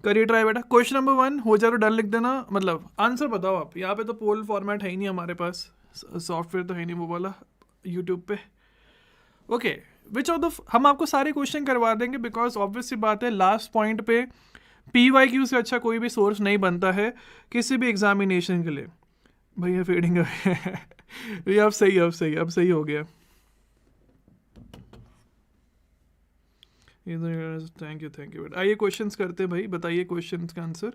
करिए ट्राई बेटा। Question number 1 हो जाए तो डन लिख देना, मतलब आंसर बताओ आप। यहाँ पे तो पोल फॉर्मेट है ही नहीं हमारे पास, सॉफ्टवेयर तो है नहीं वो वाला यूट्यूब पे। ओके, विच ऑफ द, हम आपको सारे क्वेश्चन करवा देंगे बिकॉज ऑब्वियस सी बात है लास्ट पॉइंट पे PYQ से अच्छा कोई भी सोर्स नहीं बनता है किसी भी एग्जामिनेशन के लिए। भैया फेडिंग ये अब सही, अब सही, अब सही हो गया। थैंक यू थैंक यू बेटा। आइए क्वेश्चंस करते हैं भाई, बताइए क्वेश्चंस का आंसर।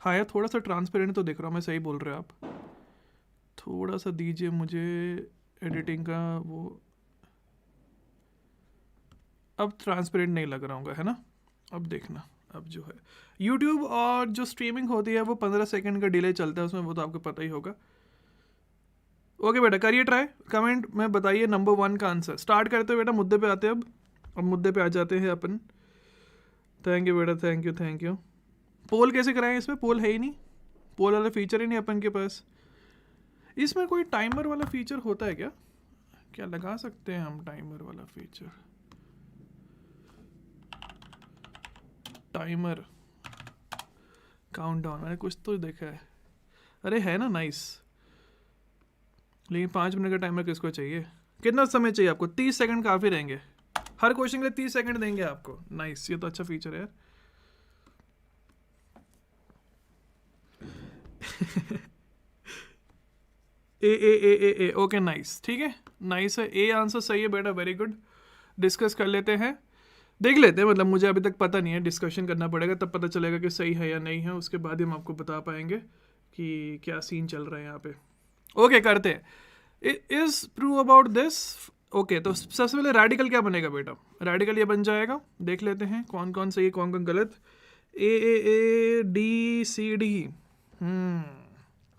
हाँ यार थोड़ा सा ट्रांसपेरेंट तो दिख रहा हूँ मैं, सही बोल रहे हो आप। थोड़ा सा दीजिए मुझे एडिटिंग का वो, अब ट्रांसपेरेंट नहीं लग रहा होगा है ना। अब देखना, अब जो है यूट्यूब और जो स्ट्रीमिंग होती है वो 15 सेकंड का डिले चलता है उसमें, वो तो आपको पता ही होगा। ओके बेटा करिए ट्राई, कमेंट में बताइए नंबर 1 का आंसर। स्टार्ट करते हैं बेटा, मुद्दे पे आते हैं अब मुद्दे पे आ जाते हैं अपन। थैंक यू बेटा, थैंक यू थैंक यू। पोल कैसे कराएं, इसमें पोल है ही नहीं, पोल वाला फीचर ही नहीं अपन के पास। इसमें कोई टाइमर वाला फीचर होता है क्या? क्या लगा सकते हैं हम टाइमर वाला फीचर? टाइमर काउंटडाउन मैंने कुछ तो देखा है। अरे है ना, नाइस। लेकिन 5 मिनट का टाइमर किसको चाहिए? कितना समय चाहिए आपको? 30 सेकंड काफ़ी रहेंगे, हर क्वेश्चन के लिए 30 सेकंड देंगे आपको। नाइस, ये तो अच्छा फीचर है यार। ए ओके नाइस, ठीक है, नाइस है। ए आंसर सही है बेटा, वेरी गुड। डिस्कस कर लेते हैं, देख लेते हैं, मतलब मुझे अभी तक पता नहीं है, डिस्कशन करना पड़ेगा तब पता चलेगा कि सही है या नहीं है, उसके बाद ही हम आपको बता पाएंगे कि क्या सीन चल रहा है यहाँ पे। ओके करते हैं। Is true about this. Okay तो सबसे पहले रेडिकल क्या बनेगा बेटा? रेडिकल ये बन जाएगा, देख लेते हैं कौन कौन सही कौन कौन गलत। AAADCD,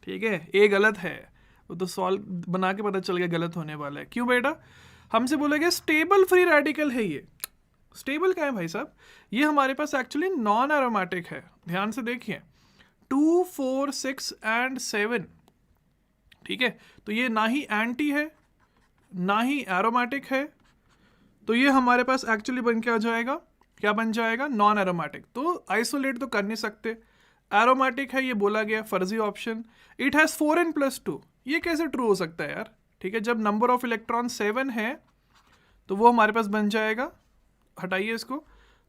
ठीक है, ए गलत है, वो तो सॉल्व बना के पता चल गया गलत होने वाला है। क्यों बेटा? हमसे बोला गया स्टेबल फ्री रेडिकल है ये। स्टेबल क्या है भाई साहब? ये हमारे पास एक्चुअली नॉन एरोमेटिक है, ध्यान से देखिए 2, 4, 6 एंड 7, ठीक है। तो ये ना ही एंटी है ना ही एरोमेटिक है, तो ये हमारे पास एक्चुअली बन के आ जाएगा, क्या बन जाएगा? Non aromatic. तो आइसोलेट तो कर नहीं सकते। एरोमेटिक है ये बोला गया, फर्जी ऑप्शन। इट हैज़ 4n+2, ये कैसे ट्रू हो सकता है यार? ठीक है, जब नंबर ऑफ इलेक्ट्रॉन 7 है तो वो हमारे पास बन जाएगा, हटाइए इसको,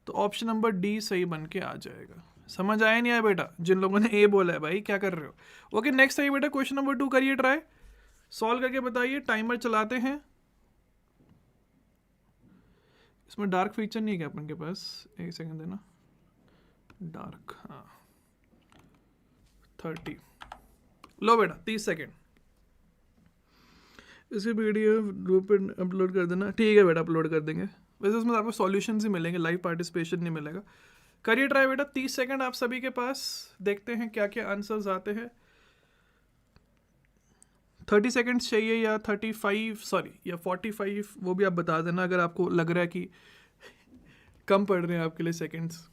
तो ऑप्शन नंबर डी सही बन के आ जाएगा। समझ आया नहीं आया बेटा? जिन लोगों ने ए बोला है भाई क्या कर रहे हो? ओके नेक्स्ट है बेटा, क्वेश्चन नंबर 2 करिए ट्राई, सॉल्व करके बताइए। टाइमर चलाते हैं। इसमें डार्क फीचर नहीं है क्या अपन के पास? एक सेकंड देना, डार्क, हाँ 30, लो बेटा 30 सेकंड। इसे PDF ग्रुप पे अपलोड कर देना, ठीक है बेटा अपलोड कर देंगे। वैसे उसमें आपको सॉल्यूशन ही मिलेंगे, लाइव पार्टिसिपेशन नहीं मिलेगा। करिए ट्राई बेटा, 30 सेकंड आप सभी के पास, देखते हैं क्या क्या आंसर्स आते हैं। 30 सेकंड्स चाहिए या 35, सॉरी या 45, वो भी आप बता देना अगर आपको लग रहा है कि कम पड़ रहे हैं आपके लिए सेकंड्स।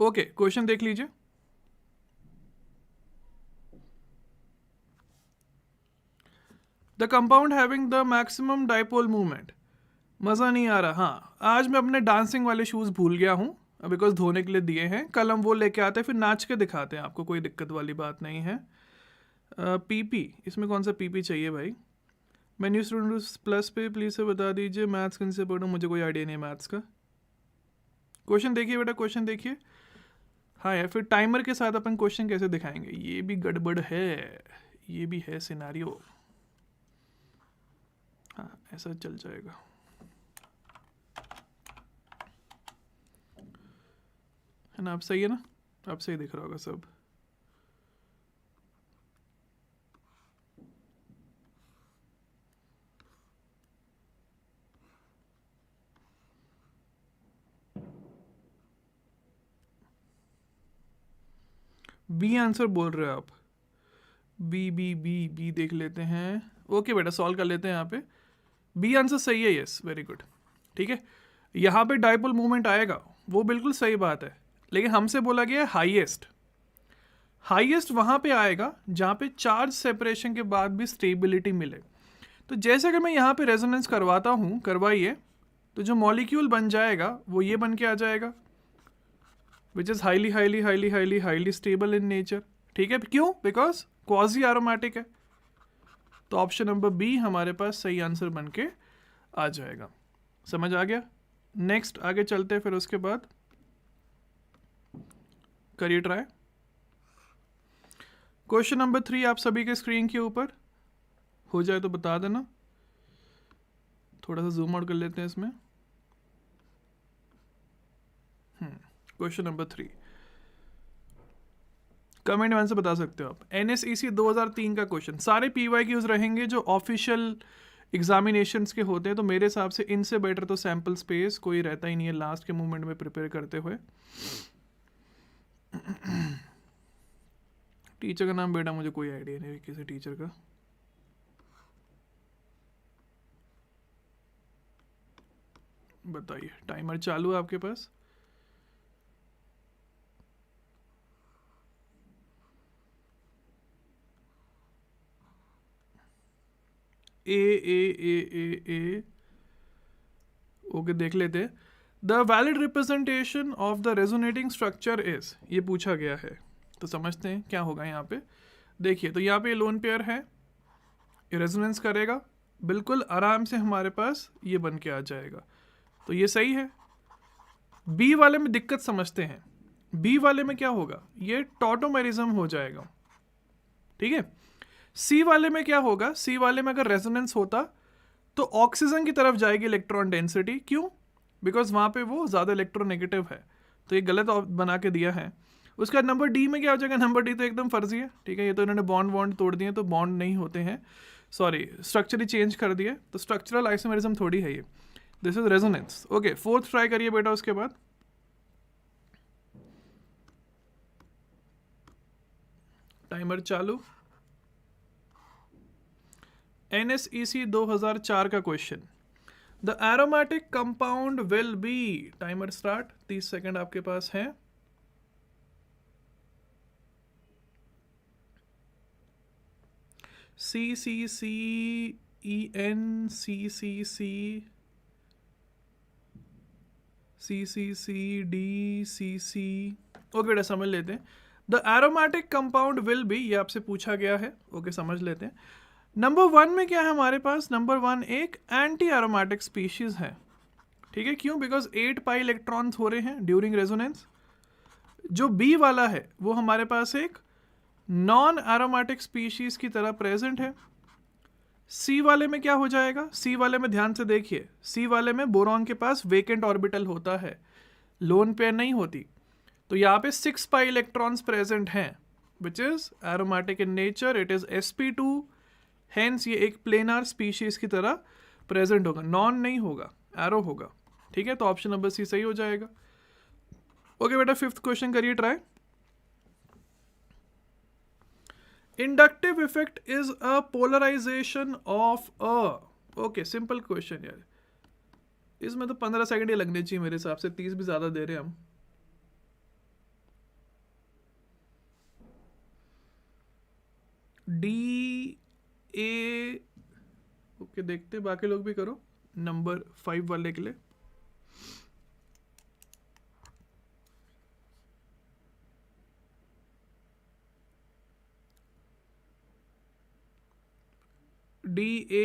ओके क्वेश्चन देख लीजिए। The compound having the maximum dipole movement. मज़ा नहीं आ रहा। हाँ आज मैं अपने डांसिंग वाले शूज़ भूल गया हूँ बिकॉज धोने के लिए दिए हैं, कल हम वो लेके आते हैं फिर नाच के दिखाते हैं आपको, कोई दिक्कत वाली बात नहीं है। PP, इसमें कौन सा PP चाहिए भाई? मैं न्यू स्टूडेंट प्लस पे प्लीज़ से बता दीजिए मैथ्स किन से पढ़ूँ, मुझे कोई आइडिया नहीं है मैथ्स का। क्वेश्चन देखिए बेटा, क्वेश्चन देखिए। हाँ यार फिर टाइमर के साथ अपन क्वेश्चन कैसे दिखाएंगे, ये भी गड़बड़ है, ये भी है सिनारियो। हाँ ऐसा चल जाएगा। है ना, अब सही है ना? अब सही दिख रहा होगा सब। बी आंसर बोल रहे हो आप? बी देख लेते हैं। ओके बेटा सॉल्व कर लेते हैं यहाँ पे। बी आंसर सही है, यस वेरी गुड, ठीक है। यहाँ पे डाइपोल मूवमेंट आएगा, वो बिल्कुल सही बात है, लेकिन हमसे बोला गया है हाईएस्ट। हाईएस्ट वहाँ पे आएगा जहाँ पे चार्ज सेपरेशन के बाद भी स्टेबिलिटी मिले। तो जैसे अगर मैं यहाँ पे रेजोनेंस करवाता हूँ, करवाइए, तो जो मॉलिक्यूल बन जाएगा वो ये बन के आ जाएगा, which is highly highly highly highly highly stable in nature. ठीक है, क्यों? बिकॉज क्वाजी एरोमेटिक है। तो ऑप्शन नंबर बी हमारे पास सही आंसर बन के आ जाएगा। समझ आ गया? नेक्स्ट आगे चलते हैं, फिर उसके बाद करिए ट्राई। क्वेश्चन नंबर 3 आप सभी के स्क्रीन के ऊपर हो जाए तो बता देना, थोड़ा सा जूम आउट कर लेते हैं इसमें। क्वेश्चन नंबर 3 कमेंट में आंसर बता सकते हो आप। NSEC 2003 का क्वेश्चन, सारे PYQs रहेंगे जो ऑफिशियल एग्जामिनेशंस के होते हैं, तो मेरे हिसाब से इनसे बेटर तो सैम्पल स्पेस कोई रहता ही नहीं है लास्ट के मोमेंट में प्रिपेयर करते हुए। टीचर का नाम बेटा मुझे कोई आइडिया नहीं किसी टीचर का। बताइए, टाइमर चालू है आपके पास? ए ओके, देख लेते। The valid representation of the resonating structure is, ये पूछा गया है, तो समझते हैं क्या होगा यहाँ पे। देखिए, तो यहाँ पे लोन पेयर है, ये रेजोनेंस करेगा, बिल्कुल आराम से हमारे पास ये बन के आ जाएगा, तो ये सही है। बी वाले में दिक्कत समझते हैं। बी वाले में क्या होगा, ये टॉटोमेरिज्म हो जाएगा। ठीक है, सी वाले में क्या होगा, सी वाले में अगर रेजोनेंस होता तो ऑक्सीजन की तरफ जाएगी इलेक्ट्रॉन डेंसिटी। क्यों? बिकॉज वहाँ पे वो ज़्यादा इलेक्ट्रोनेगेटिव है, तो ये गलत बना के दिया है। उसका नंबर डी में क्या हो जाएगा, नंबर डी तो एकदम फर्जी है। ठीक है, ये तो इन्होंने बॉन्ड तोड़ दिए, तो बॉन्ड नहीं होते हैं, सॉरी स्ट्रक्चर ही चेंज कर दिया, तो स्ट्रक्चरल आइसोमेरिज्म थोड़ी है ये, this is resonance. Okay, fourth try करिए बेटा उसके बाद। टाइमर चालू। NSEC 2004 का question, the aromatic compound will be, timer start, 30 second आपके पास है। CCCEN CCC CCCDCC। ओके बेटा, समझ लेते हैं। The aromatic compound will be, ये आपसे पूछा गया है। ओके, समझ लेते हैं। नंबर 1 में क्या है हमारे पास, नंबर 1 एक एंटी एरोमेटिक स्पीशीज है। ठीक है, क्यों? बिकॉज 8 पाई इलेक्ट्रॉन्स हो रहे हैं ड्यूरिंग रेजोनेंस। जो बी वाला है वो हमारे पास एक नॉन एरोमेटिक स्पीशीज की तरह प्रेजेंट है। सी वाले में क्या हो जाएगा, सी वाले में ध्यान से देखिए, सी वाले में बोरॉन के पास वेकेंट ऑर्बिटल होता है, लोन पेयर नहीं होती, तो यहाँ पे 6 पाई इलेक्ट्रॉन्स प्रेजेंट हैं, which is aromatic in nature, it is sp2, hence ये एक प्लेनार स्पीशीज की तरह प्रेजेंट होगा, नॉन नहीं होगा, एरो होगा। ठीक है, तो ऑप्शन नंबर सी सही हो जाएगा। ओके बेटा, 5th क्वेश्चन करिए try. Inductive effect is a polarisation of a, okay simple question यार, इसमें तो 15 सेकंड ही लगने चाहिए मेरे हिसाब से, 30 भी ज्यादा दे रहे हैं हम। डी ए, ओके देखते बाकी लोग भी करो, नंबर 5 वाले के लिए। डी ए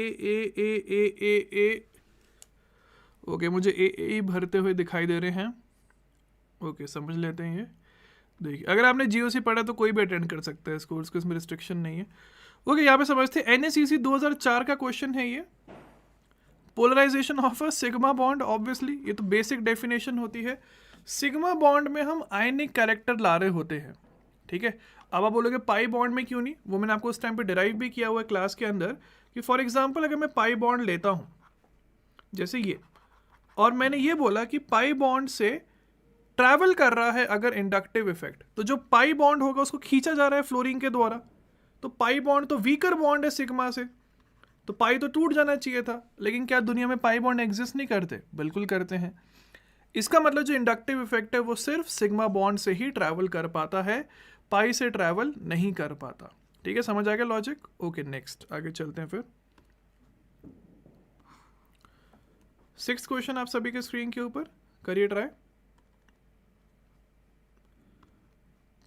ओके, मुझे ए भरते हुए दिखाई दे रहे हैं। ओके, समझ लेते हैं ये। देखिए, अगर आपने GOC पढ़ा तो कोई भी अटेंड कर सकता है इस कोर्स को, इसमें रिस्ट्रिक्शन नहीं है। ओके, यहाँ पे समझते हैं, NSEC 2004 का क्वेश्चन है ये। Polarisation of a sigma bond, obviously ये तो बेसिक डेफिनेशन होती है। सिग्मा बॉन्ड में हम आयनिक कैरेक्टर ला रहे होते हैं। ठीक है, अब आप बोलोगे पाई बॉन्ड में क्यों नहीं, वो मैंने आपको उस टाइम पे डिराइव भी किया हुआ है क्लास के अंदर, कि फॉर एग्जाम्पल अगर मैं पाई बॉन्ड लेता हूँ जैसे ये, और मैंने ये बोला कि पाई बॉन्ड से ट्रैवल कर रहा है अगर इंडक्टिव इफेक्ट, तो जो पाई बॉन्ड होगा उसको खींचा जा रहा है फ्लोरीन के द्वारा, तो पाई बॉन्ड तो वीकर बॉन्ड है सिग्मा से, तो पाई तो टूट जाना चाहिए था। लेकिन क्या दुनिया में पाई बॉन्ड एग्जिस्ट नहीं करते? बिल्कुल करते हैं। इसका मतलब जो इंडक्टिव इफेक्ट है वो सिर्फ सिग्मा बॉन्ड से ही ट्रैवल कर पाता है, पाई से ट्रैवल नहीं कर पाता। ठीक है, समझ आ गया लॉजिक? ओके, नेक्स्ट आगे चलते हैं फिर। 6th क्वेश्चन आप सभी के स्क्रीन के ऊपर करिए ट्राई।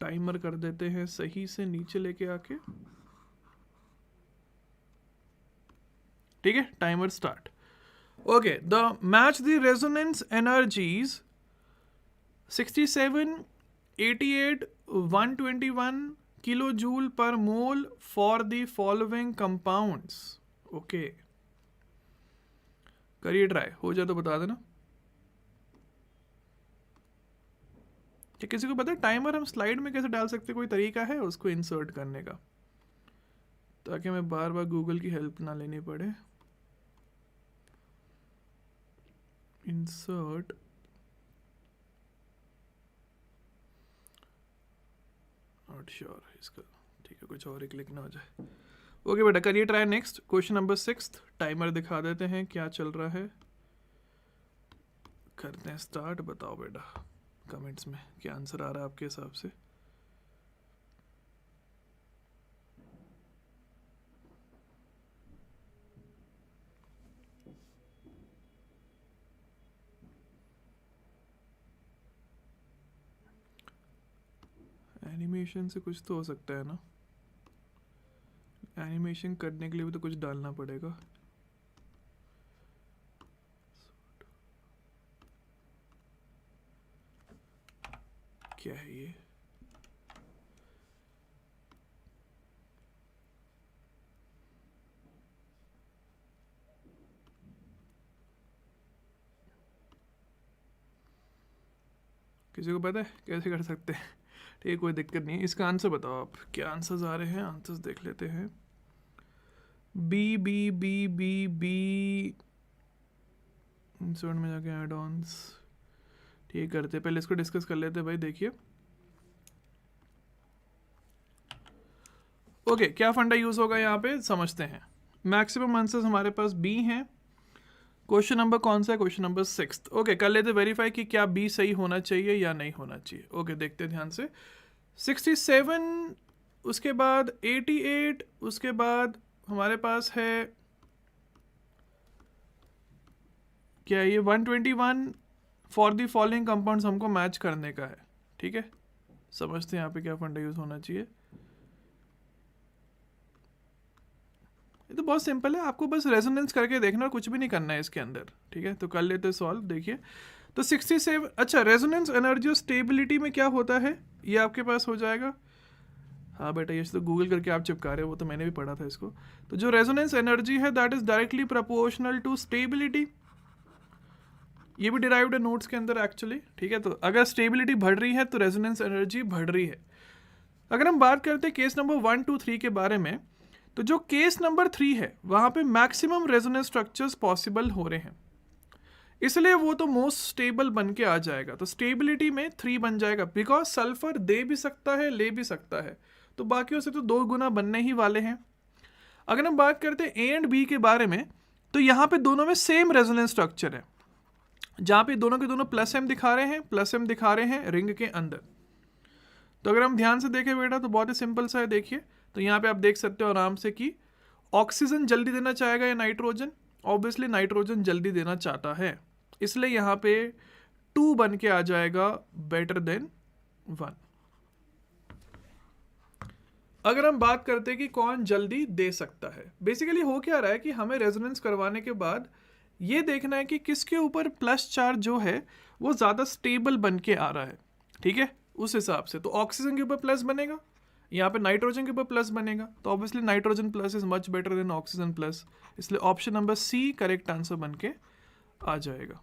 टाइमर कर देते हैं सही से नीचे लेके आके, ठीक है। Timer start. Okay, the match the resonance energies 67, 88, 121 kilo joule पर मोल for the following compounds. Okay, करिए ट्राई, हो जाए तो बता देना। क्या किसी को पता है टाइमर हम स्लाइड में कैसे डाल सकते, कोई तरीका है उसको इंसर्ट करने का, ताकि हमें बार बार गूगल की हेल्प ना लेनी पड़े। इंसर्ट, नॉट श्योर इसका, ठीक है, कुछ और ही क्लिक ना हो जाए। ओके बेटा, करिए try. Next question number 6, timer दिखा देते हैं क्या चल रहा है, करते हैं स्टार्ट। बताओ बेटा कमेंट्स में क्या आंसर आ रहा है आपके हिसाब से। एनिमेशन से कुछ तो हो सकता है ना, एनिमेशन करने के लिए भी तो कुछ डालना पड़ेगा। क्या है ये? किसी को पता है कैसे कर सकते हैं? ठीक है, कोई दिक्कत नहीं है। इसका आंसर बताओ आप, क्या आंसर्स आ रहे हैं, आंसर्स देख लेते हैं। B B B B B, insert में जाके एड ऑन्स, ठीक करते हैं। पहले इसको डिस्कस कर लेते हैं भाई। देखिए ओके, क्या फंडा यूज होगा यहाँ पे समझते हैं। मैक्सिमम आंसर्स हमारे पास बी हैं। क्वेश्चन नंबर कौन सा है? Question number 6। ओके, कर लेते वेरीफाई कि क्या बी सही होना चाहिए या नहीं होना चाहिए। ओके, देखते हैं ध्यान से। 67, उसके बाद 88, उसके बाद हमारे पास है क्या, ये 121 फॉर दी फॉलोइंग कंपाउंड्स हमको मैच करने का है, ठीक है। समझते हैं यहाँ पे क्या फंडा यूज होना चाहिए। ये तो बहुत सिंपल है, आपको बस रेजोनेंस करके देखना और कुछ भी नहीं करना है इसके अंदर, ठीक है। तो कर लेते हैं सॉल्व। देखिए तो 67, अच्छा, रेजोनेंस एनर्जी और स्टेबिलिटी में क्या होता है ये आपके पास हो जाएगा। हाँ बेटा, ये तो गूगल करके आप चिपका रहे हो, वो तो मैंने भी पढ़ा था इसको। तो जो रेजोनेंस एनर्जी है that is directly proportional to stability. ये भी डिराइव्ड है नोट्स के अंदर एक्चुअली, ठीक है। तो अगर स्टेबिलिटी बढ़ रही है तो रेजोनेंस एनर्जी बढ़ रही है। अगर हम बात करते हैं केस नंबर 1, 2, 3 के बारे में, तो जो केस नंबर 3 है वहां पे मैक्सिमम रेजोनेंस स्ट्रक्चर्स पॉसिबल हो रहे हैं, इसलिए वो तो मोस्ट स्टेबल बन के आ जाएगा। तो स्टेबिलिटी में 3 बन जाएगा, बिकॉज सल्फर दे भी सकता है ले भी सकता है, तो बाकियों से तो 2 गुना बनने ही वाले हैं। अगर हम बात करते हैं ए एंड बी के बारे में, तो यहाँ पे दोनों में सेम रेजोनेंस स्ट्रक्चर है, जहां पे दोनों के दोनों प्लस एम दिखा रहे हैं, प्लस एम दिखा रहे हैं रिंग के अंदर। तो अगर हम ध्यान से देखें बेटा तो बहुत ही सिंपल सा है। देखिए तो यहाँ पे आप देख सकते हो आराम से कि ऑक्सीजन जल्दी देना चाहेगा या नाइट्रोजन, ऑब्वियसली नाइट्रोजन जल्दी देना चाहता है, इसलिए यहाँ पे 2 बन के आ जाएगा बेटर देन 1। अगर हम बात करते हैं कि कौन जल्दी दे सकता है, बेसिकली हो क्या रहा है कि हमें रेजोनेंस करवाने के बाद ये देखना है कि किसके ऊपर प्लस चार्ज जो है वो ज़्यादा स्टेबल बन के आ रहा है, ठीक है। उस हिसाब से तो ऑक्सीजन के ऊपर प्लस बनेगा, यहाँ पे नाइट्रोजन के ऊपर प्लस बनेगा, तो obviously nitrogen plus is much better than oxygen plus, इसलिए option number C correct answer बन के आ जाएगा।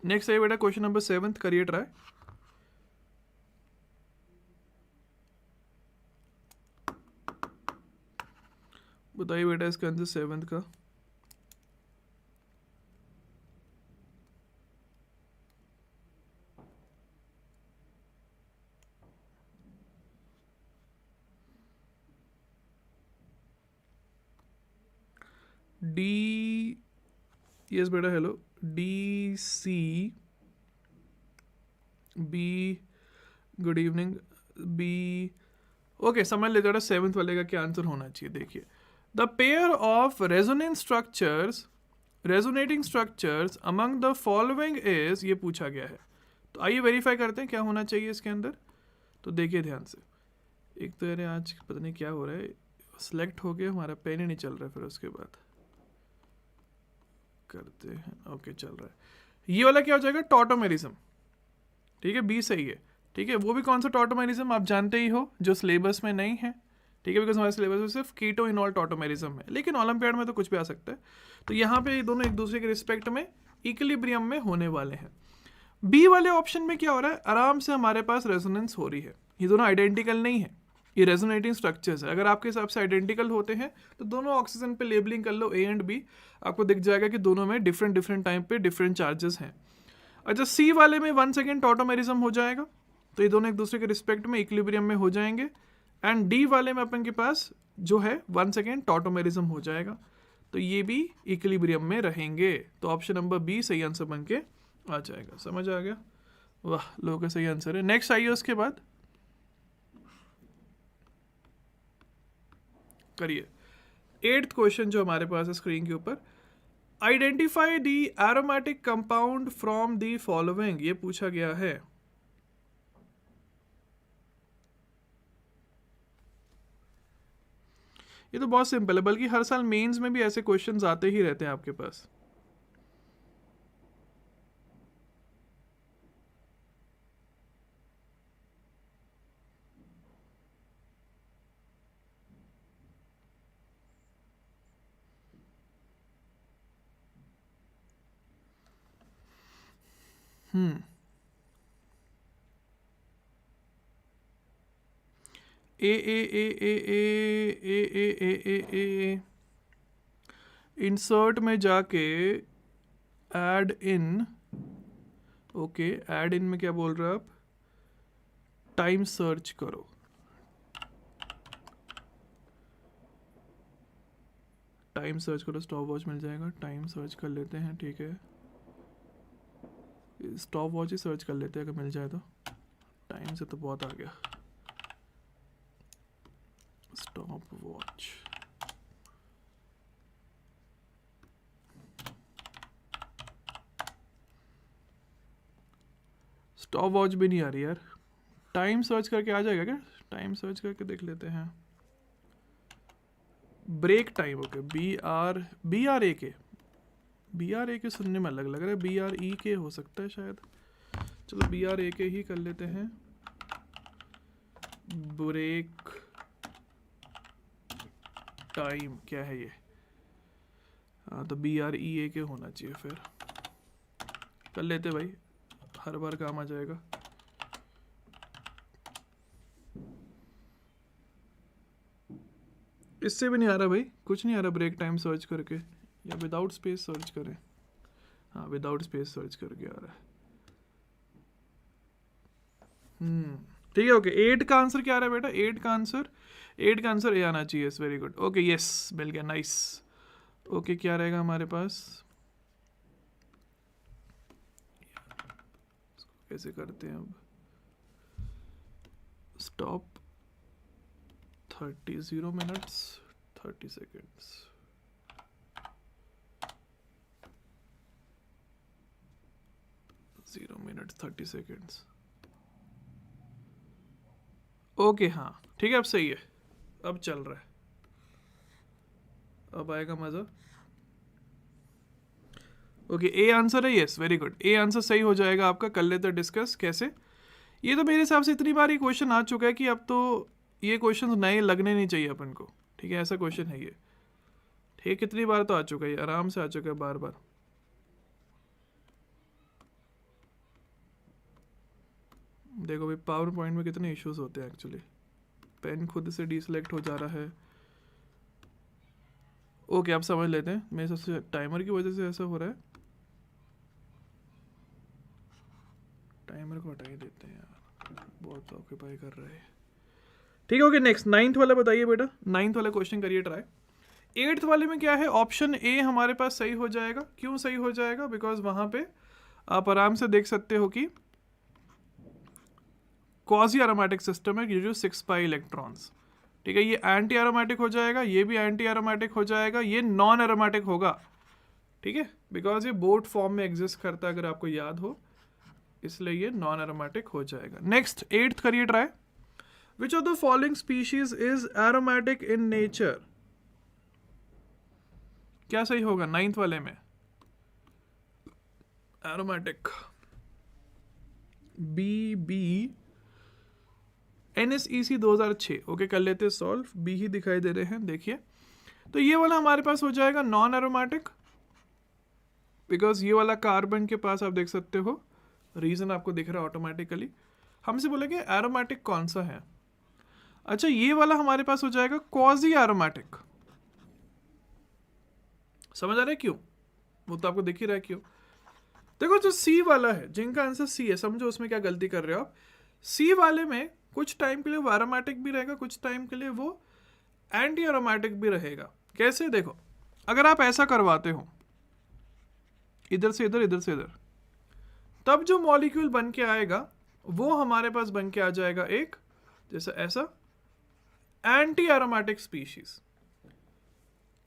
नेक्स्ट है बेटा क्वेश्चन नंबर 7, करिए ट्राई। बताइए बेटा इसका आंसर 7 का। डी, यस बेटा, hello, D C B, good evening B. Okay, समझ लेते बेटा 7th वाले का क्या आंसर होना चाहिए। देखिए the pair of resonance structures resonating structures among the following is, ये पूछा गया है। तो आइए वेरीफाई करते हैं क्या होना चाहिए इसके अंदर। तो देखिए ध्यान से, एक तो यार आज पता नहीं क्या हो रहा है, सिलेक्ट हो गया, हमारा पेन ही नहीं चल रहा है। फिर उसके बाद करते हैं, ओके चल रहा है। ये वाला क्या हो जाएगा, टॉटोमेरिज्म। ठीक है, बी सही है। ठीक है, वो भी कौन सा टॉटोमेरिज्म आप जानते ही हो, जो सिलेबस में नहीं है। ठीक है, बिकॉज हमारे सिलेबस में सिर्फ कीटो इनॉल टॉटोमेरिज्म है, लेकिन ओलंपियाड में तो कुछ भी आ सकता है। तो यहाँ पे ये दोनों एक दूसरे के रिस्पेक्ट में इक्विलिब्रियम में होने वाले हैं। बी वाले ऑप्शन में क्या हो रहा है, आराम से हमारे पास रेजोनेंस हो रही है। ये दोनों आइडेंटिकल नहीं है, ये रेजोनेटिंग स्ट्रक्चर्स है। अगर आपके हिसाब से आइडेंटिकल होते हैं तो दोनों ऑक्सीजन पे लेबलिंग कर लो ए एंड बी, आपको दिख जाएगा कि दोनों में डिफरेंट डिफरेंट टाइम पे डिफरेंट चार्जेस हैं। अच्छा, सी वाले में 1 सेकेंड टॉटोमेरिज्म हो जाएगा, तो ये दोनों एक दूसरे के रिस्पेक्ट में इक्विलिब्रियम में हो जाएंगे। एंड डी वाले में अपन के पास जो है 1 सेकेंड टॉटोमेरिज्म हो जाएगा, तो ये भी इक्विलिब्रियम में रहेंगे। तो ऑप्शन नंबर बी सही आंसर बन के आ जाएगा। समझ आ गया, वाह, लोगों का सही आंसर है। नेक्स्ट आइए उसके बाद करिए 8th क्वेश्चन जो हमारे पास है स्क्रीन के ऊपर, identify the aromatic compound from the following, ये पूछा गया है। ये तो बहुत सिंपल है, बल्कि हर साल मेंस में भी ऐसे क्वेश्चंस आते ही रहते हैं आपके पास। ए ए ए ए ए ए ए ए ए ए इंसर्ट में जाके add in, okay add in में क्या बोल रहे हो आप, टाइम सर्च करो। टाइम सर्च करो, स्टॉप वॉच मिल जाएगा। टाइम सर्च कर लेते हैं, ठीक है, स्टॉप वॉच ही सर्च कर लेते हैं अगर मिल जाए तो। टाइम से तो बहुत आ गया, स्टॉप वॉच। स्टॉप वॉच भी नहीं आ रही यार, टाइम सर्च करके आ जाएगा क्या? टाइम सर्च करके देख लेते हैं। Break time, okay, B R A के सुनने में अलग लग रहा है, BRE के हो सकता है शायद। चलो BRA के ही कर लेते हैं। ब्रेक टाइम क्या है ये, हाँ तो BREA के होना चाहिए, फिर कर लेते भाई, हर बार काम आ जाएगा। इससे भी नहीं आ रहा भाई, कुछ नहीं आ रहा। ब्रेक टाइम सर्च करके या विदाउट स्पेस सर्च करें, हाँ विदाउट स्पेस सर्च करके आ रहा है। ठीक है, ओके। 8 का आंसर क्या आ रहा है बेटा? 8 का आंसर ए आना चाहिए। वेरी गुड, ओके, यस मिल गया, नाइस। ओके, क्या रहेगा हमारे पास, कैसे करते हैं अब, स्टॉप 0 minutes 30 seconds, ओके, हाँ ठीक है, अब सही है, अब चल रहा है, अब आएगा मजा। ओके, ए आंसर है, yes very good, A answer सही हो जाएगा आपका। कर लेते डिस्कस कैसे। ये तो मेरे हिसाब से इतनी बार ही क्वेश्चन आ चुका है कि अब तो ये क्वेश्चन नए लगने नहीं चाहिए अपन को। ठीक है, ऐसा क्वेश्चन है ये। ठीक है, कितनी बार तो आ चुका है, आराम से आ चुका है बार बार। देखो भाई, पावर पॉइंट में कितने इश्यूज होते हैं एक्चुअली। पेन खुद से डीसेलेक्ट हो जा रहा है। ओके, आप समझ लेते हैं, मेरे सबसे टाइमर की वजह से ऐसा हो रहा है। टाइमर को हटा ही देते हैं यार, बहुत ऑक्यूपाई कर रहा है। ठीक है, ओके, नेक्स्ट 9th वाला बताइए बेटा। 9th वाला क्वेश्चन करिए ट्राई। 8th वाले में क्या है, ऑप्शन ए हमारे पास सही हो जाएगा। क्यों सही हो जाएगा? बिकॉज वहां पे आप आराम से देख सकते हो कि क्वाजी एरोमेटिक सिस्टम है, यूज 6 पाई इलेक्ट्रॉन्स। ठीक है, ये एंटी एरोमेटिक हो जाएगा, ये भी एंटी एरोमेटिक हो जाएगा, ये नॉन एरोमेटिक होगा। ठीक है, बिकॉज ये बोट फॉर्म में एग्जिस्ट करता है अगर आपको याद हो, इसलिए ये नॉन एरोमेटिक हो जाएगा। नेक्स्ट 8th करिए try. Which of the following species is aromatic in nature? क्या सही होगा 9th वाले में? Aromatic BB NSEC 2006। ओके, कर लेते सॉल्व। बी ही दिखाई दे रहे हैं, देखिए। तो ये वाला हमारे पास हो जाएगा नॉन एरोमेटिक, बिकॉज ये वाला कार्बन के पास आप देख सकते हो, रीजन आपको दिख रहा है ऑटोमेटिकली। हमसे बोलेंगे एरोमेटिक कौन सा है। अच्छा, ये वाला हमारे पास हो जाएगा क्वाजी एरोमेटिक। समझ आ रहा है क्यों? वो तो आपको दिख ही रहा है क्यों। देखो, जो सी वाला है, जिनका आंसर सी है, समझो उसमें क्या गलती कर रहे हो आप। सी वाले में कुछ टाइम के लिए वो एरोमेटिक भी रहेगा, कुछ टाइम के लिए वो एंटी एरोमेटिक भी रहेगा। कैसे? देखो, अगर आप ऐसा करवाते हो, इधर से इधर, इधर से इधर, तब जो मॉलिक्यूल बन के आएगा वो हमारे पास बन के आ जाएगा एक, जैसा ऐसा, एंटी एरोमेटिक स्पीशीज।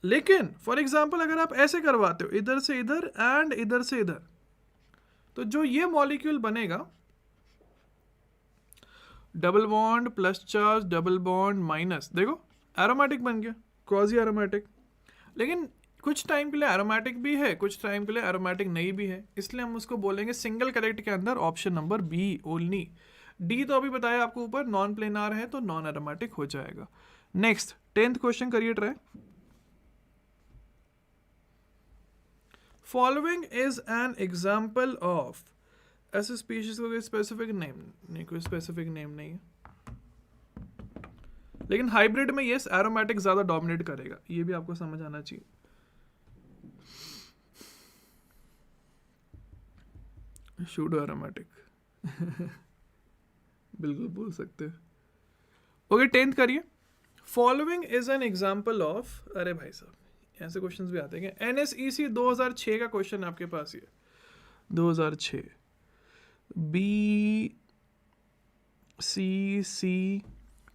लेकिन फॉर एग्जाम्पल अगर आप ऐसे करवाते हो, इधर से इधर एंड इधर से इधर, तो जो ये मॉलिक्यूल बनेगा, double bond plus charge, double bond minus, देखो एरोमेटिक बन गया, क्वाजी एरोमेटिक। लेकिन कुछ टाइम के लिए एरोमेटिक भी है, कुछ टाइम के लिए एरोमेटिक नहीं भी है, इसलिए हम उसको बोलेंगे सिंगल करेक्ट के अंदर option number B only. D तो अभी बताया आपको ऊपर, नॉन प्लेनार है तो नॉन एरोमेटिक हो जाएगा। नेक्स्ट 10th क्वेश्चन करिए try. Following is an example of, ऐसे स्पीशीज को कोई स्पेसिफिक नेम नहीं, कोई स्पेसिफिक नेम नहीं है, लेकिन हाइब्रिड में यस एरोमेटिक ज्यादा डोमिनेट करेगा, ये भी आपको समझ आना चाहिए। शूडो एरोमेटिक बिल्कुल बोल सकते हैं। ओके, 10th करिए। Following is an example of, अरे भाई साहब ऐसे क्वेश्चंस भी आते हैं। NSEC 2006 का क्वेश्चन आपके पास ये 2006 BCC,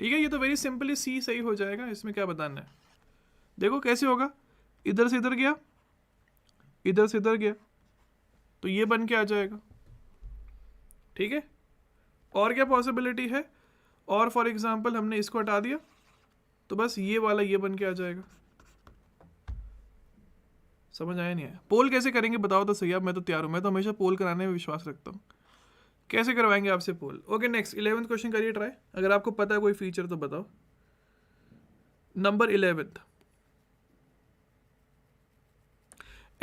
ठीक है। ये तो वेरी सिंपली सी सही हो जाएगा, इसमें क्या बताना है। देखो कैसे होगा, इधर से इधर गया, इधर से इधर गया, तो ये बन के आ जाएगा, ठीक है। और क्या पॉसिबिलिटी है, और फॉर एग्जांपल हमने इसको हटा दिया तो बस ये वाला ये बन के आ जाएगा। समझ आया नहीं आया? पोल कैसे करेंगे बताओ तो सही। अब मैं तो तैयार हूं, मैं तो हमेशा पोल कराने में विश्वास रखता हूं। कैसे करवाएंगे आपसे पोल? ओके, नेक्स्ट 11th क्वेश्चन करिए ट्राई। अगर आपको पता है कोई फीचर तो बताओ। नंबर 11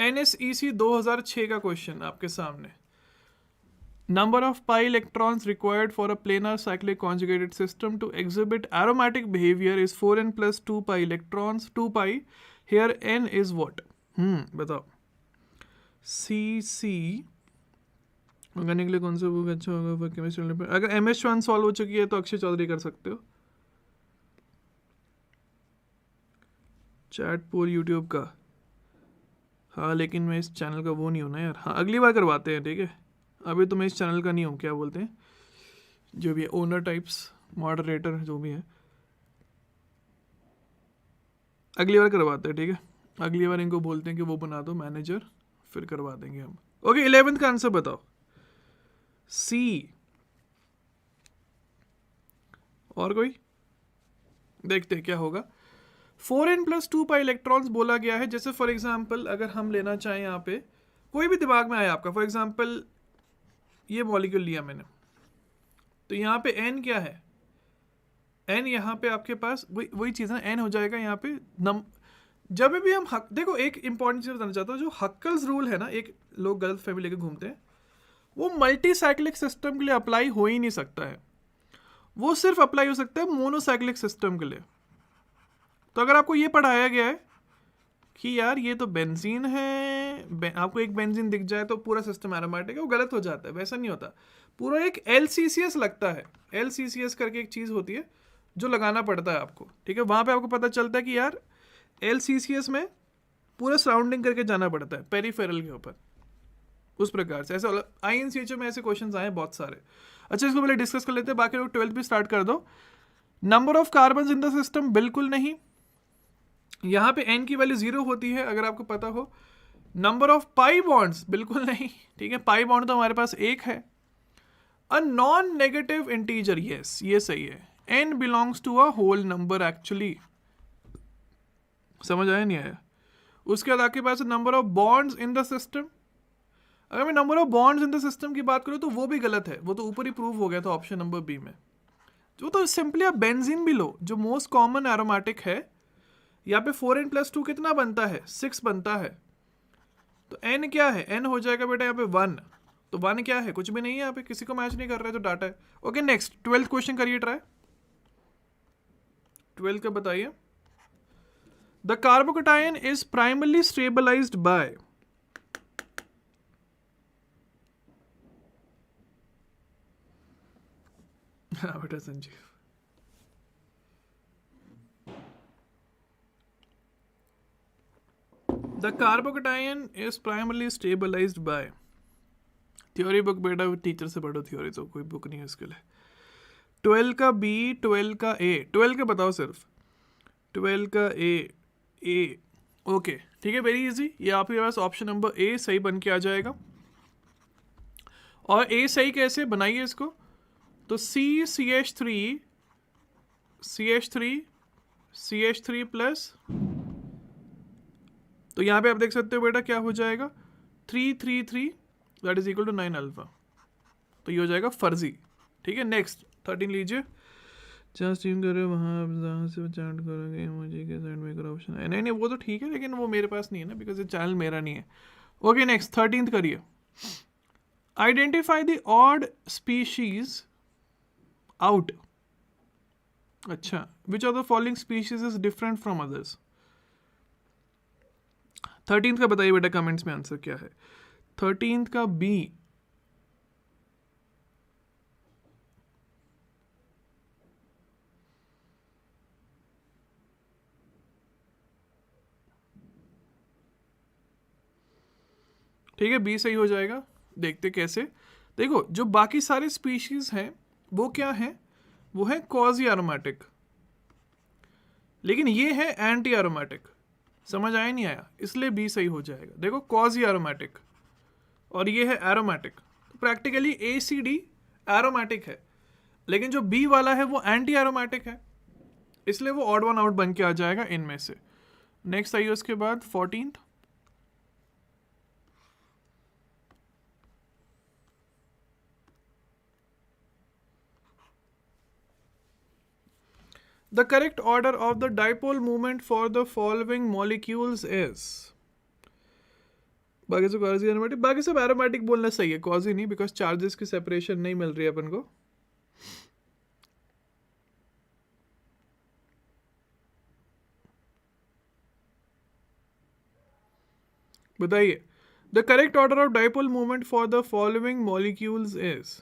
NSEC 2006 का क्वेश्चन आपके सामने। Number of pi electrons required for a planar cyclic conjugated system to exhibit aromatic behaviour is 4n + 2 pi electrons, 2 pi here n is what? बताओ। CC करने के लिए कौन सा बुक अच्छा होगा केमिस्ट्री पर? अगर MS1 सॉल्व हो चुकी है तो अक्षय चौधरी कर सकते हो। चैट पोल यूट्यूब का, हाँ, लेकिन मैं इस चैनल का वो नहीं हूँ ना यार। हाँ, अगली बार करवाते हैं, ठीक है। अभी तो मैं इस चैनल का नहीं हूँ, क्या बोलते हैं जो भी है, ओनर टाइप्स, मॉडरेटर जो भी है। अगली बार करवाते हैं, ठीक है। अगली बार इनको बोलते हैं कि वो बना दो मैनेजर, फिर करवा देंगे हम। ओके, 11th का आंसर बताओ। C। और कोई देखते हैं क्या होगा। 4n + 2 पाई इलेक्ट्रॉन्स बोला गया है। जैसे फॉर एग्जांपल अगर हम लेना चाहें, यहाँ पे कोई भी दिमाग में आया आपका, फॉर एग्जांपल ये मॉलिक्यूल लिया मैंने, तो यहाँ पे n क्या है? n यहाँ पे आपके पास वही चीज़ है, n हो जाएगा यहाँ पे जब भी हम देखो एक इंपॉर्टेंट चीज़ बताना चाहता हूँ। जो हक्कल्स रूल है ना, एक लोग गलत फहमी लेके घूमते हैं, वो मल्टी साइक्लिक सिस्टम के लिए अप्लाई हो ही नहीं सकता है। वो सिर्फ अप्लाई हो सकता है मोनोसाइक्लिक सिस्टम के लिए। तो अगर आपको ये पढ़ाया गया है कि यार ये तो बेंजीन है, आपको एक बेंजीन दिख जाए तो पूरा सिस्टम एरोमेटिक है, वो गलत हो जाता है। वैसा नहीं होता, पूरा एक LCCS लगता है। LCCS करके एक चीज़ होती है जो लगाना पड़ता है आपको, ठीक है। वहाँ पे आपको पता चलता है कि यार LCCS में पूरा सराउंडिंग करके जाना पड़ता है पेरीफेरल के ऊपर। उस प्रकार से ऐसे INCHO में ऐसे क्वेश्चन आए बहुत सारे। अच्छा, इसको पहले डिस्कस कर लेते हैं, बाकी लोग 12th भी स्टार्ट कर दो। Number of carbon in the system, बिल्कुल नहीं। यहाँ पे n की वैल्यू 0 होती है, अगर आपको पता हो। नंबर ऑफ पाई बॉन्ड्स बिल्कुल नहीं, ठीक है, पाई बॉन्ड तो हमारे पास एक है। A non negative integer, yes ये सही है, n belongs to a whole number actually. समझ आया नहीं आया? उसके बाद आपके पास number of bonds in the system. अगर मैं number of bonds in the system की बात करूं तो वो भी गलत है, वो तो ऊपर ही प्रूव हो गया था ऑप्शन नंबर बी में। जो तो सिंपली आप बेंजीन भी लो, जो मोस्ट कॉमन एरोमेटिक है, यहाँ पे 4n+2 कितना बनता है, 6 बनता है। तो n क्या है, n हो जाएगा बेटा यहाँ पे 1। तो 1 क्या है, कुछ भी नहीं है, यहाँ पे किसी को मैच नहीं कर रहा है, तो डाटा है। ओके नेक्स्ट 12th क्वेश्चन करिए ट्राई। 12th का बताइए। The carbocation is primarily stabilised by, हाँ बेटा Sanjeev, the carbocation is primarily stabilised by, theory book बेटा टीचर से पढ़ो, थ्योरी तो कोई बुक नहीं है इसके लिए। 12 का बी, 12 का ए, 12 का बताओ सिर्फ, 12 का ए ओके ठीक है, वेरी इजी, ये आपके पास ऑप्शन नंबर ए सही बन के आ जाएगा। और ए सही कैसे बनाइए इसको, तो CH3 प्लस, तो यहाँ पे आप देख सकते हो बेटा क्या हो जाएगा, 3 that is equal to 9 alpha, तो ये हो जाएगा फर्जी। ठीक है नेक्स्ट 13 लीजिए। जहाँ स्ट्रीम कर रहे हो वहाँ आप जहाँ से चैट करोगे मुझे के साइड में ऑप्शन है, नहीं वो तो ठीक है, लेकिन वो मेरे पास नहीं है ना, बिकॉज ये चैनल मेरा नहीं है। ओके नेक्स्ट 13th करिए। Identify the odd species out, अच्छा, which of the following species is different from others. 13th का बताइए बेटा कमेंट्स में आंसर क्या है। 13th का बी, ठीक है बी सही हो जाएगा। देखते कैसे, देखो जो बाकी सारे स्पीशीज हैं वो क्या हैं, वो है क्वाजी एरोमेटिक, लेकिन ये है एंटी एरोमेटिक। समझ आया नहीं आया, इसलिए बी सही हो जाएगा। देखो क्वाजी एरोमेटिक और ये है एरोमेटिक, तो प्रैक्टिकली ACD एरोमेटिक है, लेकिन जो बी वाला है वो एंटी एरोमेटिक है, इसलिए वो ऑड वन आउट बन के आ जाएगा इनमें से। नेक्स्ट आइए उसके बाद 14th। The correct order of the dipole moment for the following molecules is, बाकी सब क्वाजी एरोमेटिक, बाकी सब एरोमेटिक बोलना सही है, क्वाजी नहीं, बिकॉज चार्जेस की सेपरेशन नहीं मिल रही है अपन को। बताइए the correct order of dipole movement for the following molecules is,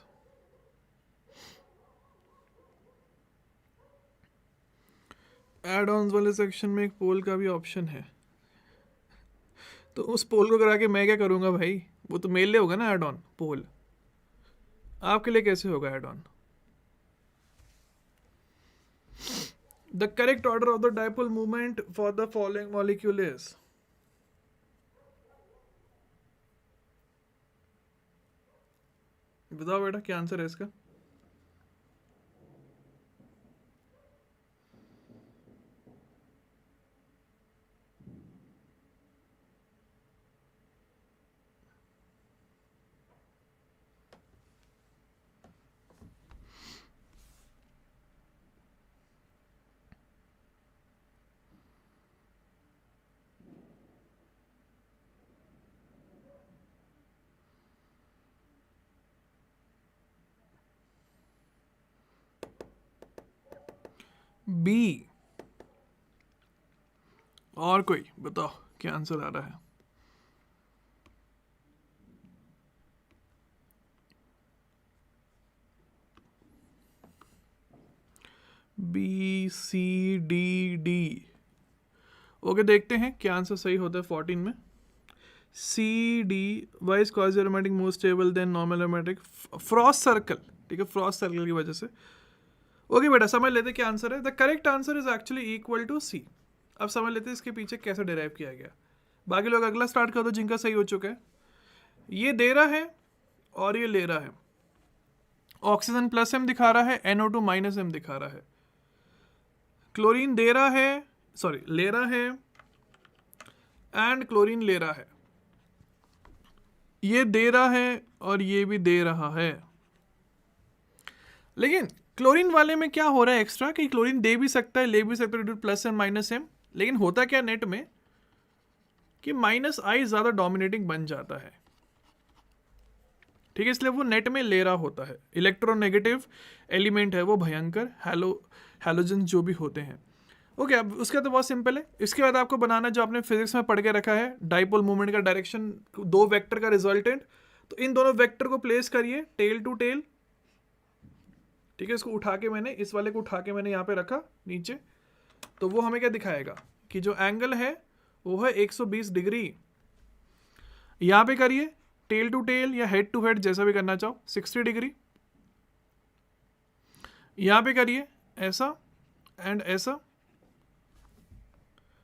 add ons वाले सेक्शन में एक पोल का भी ऑप्शन है, तो उस पोल को करा के मैं क्या करूंगा भाई, वो तो मेल ले होगा ना एड ऑन पोल, आपके लिए कैसे होगा add on. The correct order of the dipole movement for the following molecule is, बताओ बेटा क्या आंसर है इसका। बी, और कोई बताओ क्या आंसर आ रहा है। BCDD, ओके देखते हैं क्या आंसर सही होता है 14 में। CD, Y is quasi aromatic more stable than normal aromatic, Frost circle, ठीक है फ्रॉस्ट सर्कल की वजह से। ओके बेटा समझ लेते क्या आंसर है। The correct answer is actually equal to C। अब समझ लेते इसके पीछे कैसे डिराइव किया गया। बाकी लोग अगला स्टार्ट कर दो जिनका सही हो चुका है। ये दे रहा है और ये ले रहा है, ऑक्सीजन प्लस एम दिखा रहा है, NO2 माइनस एम दिखा रहा है। क्लोरीन दे रहा है, सॉरी ले रहा है, एंड क्लोरीन ले रहा है। ये दे रहा है और ये भी दे रहा है। लेकिन क्लोरीन वाले में क्या हो रहा है एक्स्ट्रा कि क्लोरीन दे भी सकता है ले भी सकता है प्लस एम माइनस एम, लेकिन होता क्या नेट में कि माइनस आई ज़्यादा डोमिनेटिंग बन जाता है, ठीक है, इसलिए वो नेट में ले रहा होता है। इलेक्ट्रोनेगेटिव एलिमेंट है वो भयंकर, हैलोजन जो भी होते हैं। ओके, अब उसका तो बहुत सिंपल है। इसके बाद आपको बनाना जो आपने फिजिक्स में पढ़ के रखा है, डाइपोल मूवमेंट का डायरेक्शन, दो वेक्टर का रिजल्टेंट। तो इन दोनों वेक्टर को प्लेस करिए टेल टू टेल, ठीक है। इसको उठा के मैंने, इस वाले को उठा के मैंने यहाँ पे रखा नीचे, तो वो हमें क्या दिखाएगा कि जो एंगल है वो है 120 डिग्री। यहाँ पे करिए टेल टू टेल या हेड टू हेड जैसा भी करना चाहो, 60 डिग्री। यहाँ पे करिए ऐसा एंड ऐसा,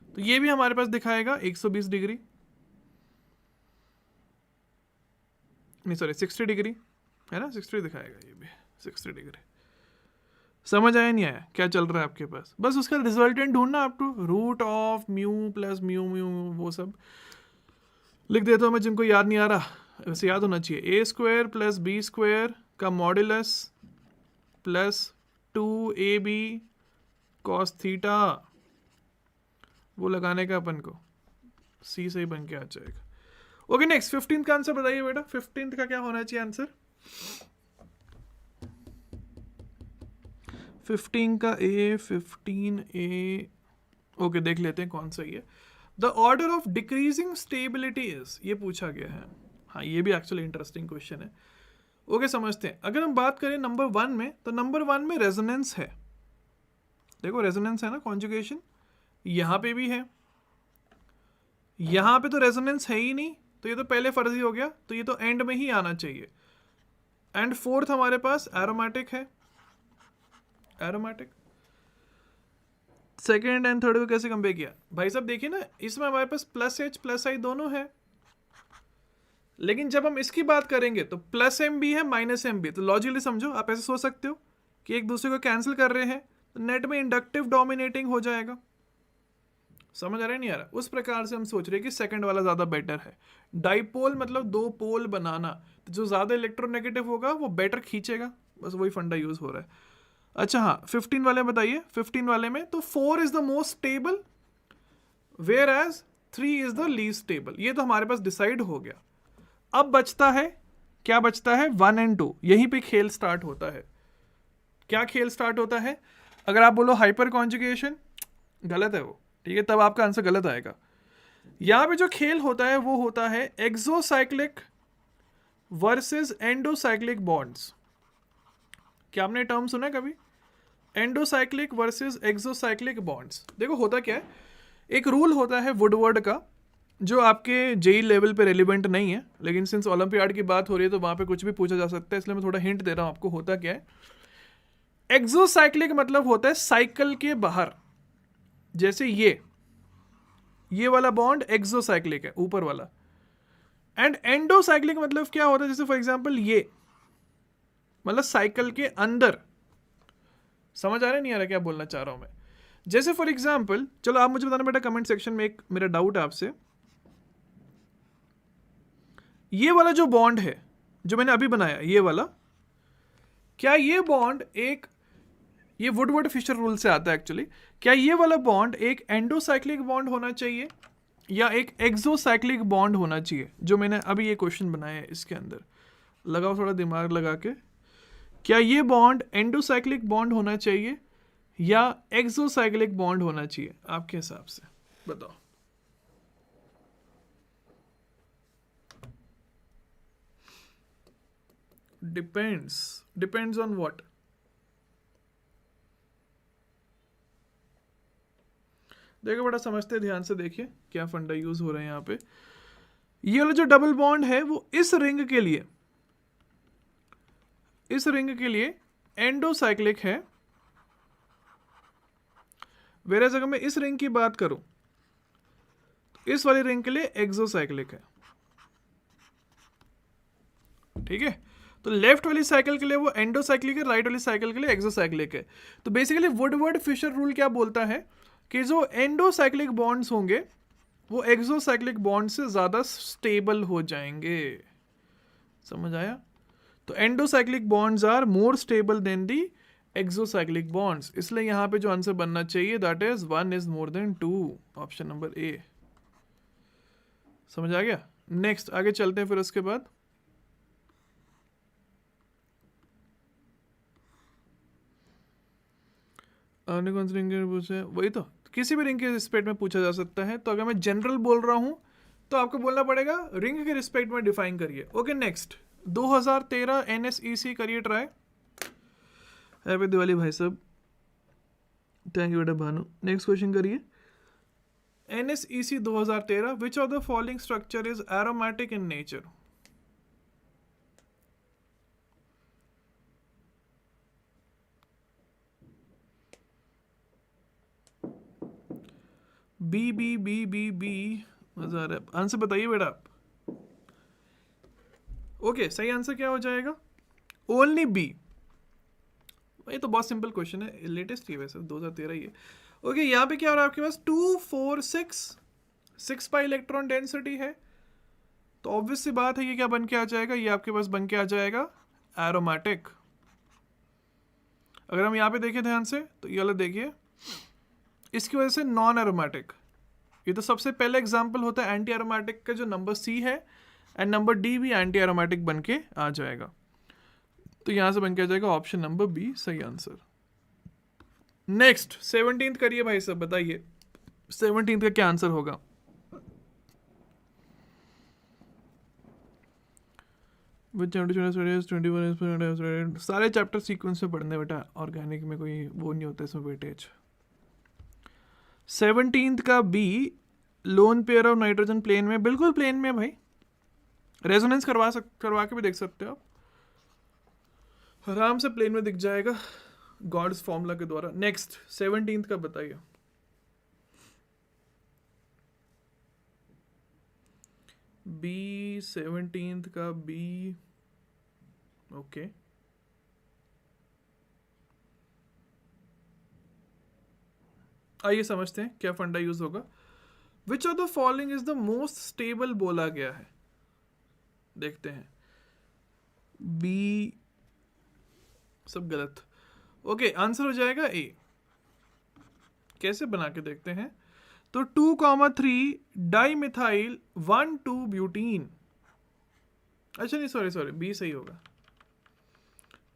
तो ये भी हमारे पास दिखाएगा 120 डिग्री, नहीं सॉरी 60 डिग्री है ना, 60 दिखाएगा ये भी 60 डिग्री। समझ आया नहीं आया क्या चल रहा है आपके पास? बस उसका रिजल्टेंट ढूंढना, आप two root of mu plus mu mu वो सब लिख देता हूँ मैं, जिनको याद नहीं आ रहा वैसे याद होना चाहिए। a² प्लस b² का modulus plus 2ab cos theta, वो लगाने का अपन को c से ही बन के आ जाएगा। ओके नेक्स्ट 15th का आंसर बताइए बेटा, 15th का क्या होना चाहिए आंसर? 15A। ओके देख लेते हैं कौन सा ये। The order of decreasing stability is, ये पूछा गया है। हाँ ये भी एक्चुअली इंटरेस्टिंग क्वेश्चन है। ओके समझते हैं। अगर हम बात करें नंबर 1 में, तो नंबर 1 में रेजोनेंस है। देखो रेजोनेंस है ना, कॉन्जुगेशन यहाँ पे भी है, यहाँ पे तो रेजोनेंस है ही नहीं, तो ये तो पहले फर्जी हो गया, तो ये तो एंड में ही आना चाहिए। एंड 4th हमारे पास एरोमेटिक है, एरोमेटिक। सेकेंड एंड थर्ड को कैसे कंपेयर किया भाई साहब? देखिए ना, इसमें हमारे पास प्लस H प्लस I दोनों है, लेकिन जब हम इसकी बात करेंगे तो प्लस M भी है माइनस M भी। तो लॉजिकली समझो, आप ऐसे सोच सकते हो कि एक दूसरे को कैंसिल कर रहे हैं, तो नेट में इंडक्टिव डोमिनेटिंग हो जाएगा। समझ आ रहा है नहीं आ रहा? उस प्रकार से हम सोच रहे हैं कि सेकंड वाला ज़्यादा बेटर है। डाइपोल मतलब दो पोल बनाना, तो जो ज़्यादा इलेक्ट्रोनेगेटिव होगा वो बेटर खींचेगा, बस वही फंडा यूज़ हो रहा है। अच्छा हाँ 15 वाले बताइए। 15 वाले में तो 4 is the most stable whereas 3 is the least stable. ये तो हमारे पास डिसाइड हो गया। अब बचता है, क्या बचता है? 1 और 2। यहीं पे खेल स्टार्ट होता है। क्या खेल स्टार्ट होता है? अगर आप बोलो हाइपर कॉन्जुगेशन, गलत है वो, ठीक है, तब आपका आंसर गलत आएगा। यहां पे जो खेल होता है वो होता है एक्सोसाइक्लिक वर्सेस एंडोसाइक्लिक बॉन्ड्स। क्या आपने टर्म सुना है कभी? एंडोसाइक्लिक वर्सेस एक्सोसाइक्लिक बॉन्ड्स। देखो होता क्या है, एक रूल होता है वुडवर्ड का, जो आपके जेई लेवल पे रेलिवेंट नहीं है, लेकिन सिंस ओलंपियाड की बात हो रही है तो वहां पे कुछ भी पूछा जा सकता है, इसलिए मैं थोड़ा हिंट दे रहा हूं आपको। होता क्या है, एक्सोसाइक्लिक मतलब होता है साइकिल के बाहर। जैसे ये वाला बॉन्ड एक्सोसाइक्लिक है, ऊपर वाला। एंड एंडोसाइक्लिक मतलब क्या होता है, जैसे फॉर एग्जांपल ये मतलब साइकिल के अंदर। समझ आ रहा है नहीं आ रहा क्या बोलना चाह रहा हूं मैं? जैसे फॉर एग्जांपल, चलो आप मुझे बताना बेटा कमेंट सेक्शन में, एक मेरा डाउट है आपसे। ये वाला जो बॉन्ड है जो मैंने अभी बनाया, ये वाला, क्या ये बॉन्ड एक, ये वुडवर्ड फिशर रूल से आता है एक्चुअली, क्या ये वाला बॉन्ड एक एंडोसाइक्लिक बॉन्ड होना चाहिए या एक एक्सोसाइक्लिक बॉन्ड होना चाहिए? जो मैंने अभी ये क्वेश्चन बनाया है, इसके अंदर लगाओ थोड़ा दिमाग लगा के। क्या ये बॉन्ड एंडोसाइक्लिक बॉन्ड होना चाहिए या एक्सोसाइक्लिक बॉन्ड होना चाहिए आपके हिसाब से? बताओ। Depends on what? देखो बड़ा समझते ध्यान से देखिए क्या फंडा यूज हो रहे हैं यहाँ पे। ये वाला जो डबल बॉन्ड है वो इस रिंग के लिए एंडोसाइक्लिक है, वेरेज अगर मैं इस रिंग की बात करूं, इस वाली रिंग के लिए एक्सोसाइक्लिक है, ठीक है। तो लेफ्ट वाली साइकिल के लिए वो एंडोसाइक्लिक है, राइट वाली साइकिल के लिए एक्सोसाइक्लिक है। तो बेसिकली वुडवर्ड फिशर रूल क्या बोलता है कि जो एंडोसाइक्लिक बॉन्ड्स होंगे वो एक्सोसाइक्लिक बॉन्ड से ज़्यादा स्टेबल हो जाएंगे। समझ आया? तो endocyclic bonds are more stable than the exocyclic bonds, इसलिए यहां पे जो आंसर बनना चाहिए that is 1 is more than 2, option number A. समझ आ गया? नेक्स्ट आगे चलते हैं फिर उसके बाद। आपने कौन सी रिंग पूछा है? वही तो, किसी भी रिंग के रिस्पेक्ट में पूछा जा सकता है। तो अगर मैं जनरल बोल रहा हूं तो आपको बोलना पड़ेगा रिंग के रिस्पेक्ट में डिफाइन करिए। ओके नेक्स्ट, 2013 NSEC करिए ट्राई। हैप्पी दिवाली भाई साहब, थैंक यू बेटा भानु। नेक्स्ट क्वेश्चन करिए। NSEC 2013, which of the following structure is aromatic in nature? B B B B B, मजा आ रहा है। आंसर बताइए बेटा आप। ओके सही आंसर क्या हो जाएगा? Only B. ये तो बहुत सिंपल क्वेश्चन है, लेटेस्ट ही है वैसे, 2013 ही है। ओके यहाँ पे क्या हो रहा है आपके पास 2 4 6 पाई इलेक्ट्रॉन डेंसिटी है, तो ऑब्वियस सी बात है ये क्या बन के आ जाएगा, ये आपके पास बन के आ जाएगा एरोमेटिक। अगर हम यहाँ पे देखें ध्यान से तो ये वाला देखिए, इसकी वजह से नॉन एरोमेटिक। ये तो सबसे पहले एग्जाम्पल होता है एंटी एरोमेटिक का, जो नंबर सी है, एंड नंबर डी भी एंटी एरोमेटिक बन के आ जाएगा। तो यहां से बन के आ जाएगा ऑप्शन नंबर बी सही आंसर। नेक्स्ट 17th करिए भाई साहब, बताइए 17th का क्या आंसर होगा? सारे चैप्टर सीक्वेंस में पढ़ने बेटा, ऑर्गेनिक में कोई वो नहीं होता इसमें वेटेज। 17th का B, lone pair of nitrogen plane में, बिल्कुल प्लेन में भाई, रेजोनेंस करवा के भी देख सकते हो आप, आराम से प्लेन में दिख जाएगा गॉड्स फॉर्मूला के द्वारा। नेक्स्ट 17th का बताइए। बी 17th का बी, ओके आइए समझते हैं क्या फंडा यूज होगा। विच of the following is the most stable बोला गया है, देखते हैं। बी सब गलत। ओके आंसर हो जाएगा ए। कैसे बना के देखते हैं। तो 2,3 डाई मिथाइल 1,2 ब्यूटीन। अच्छा नहीं सॉरी बी सही होगा,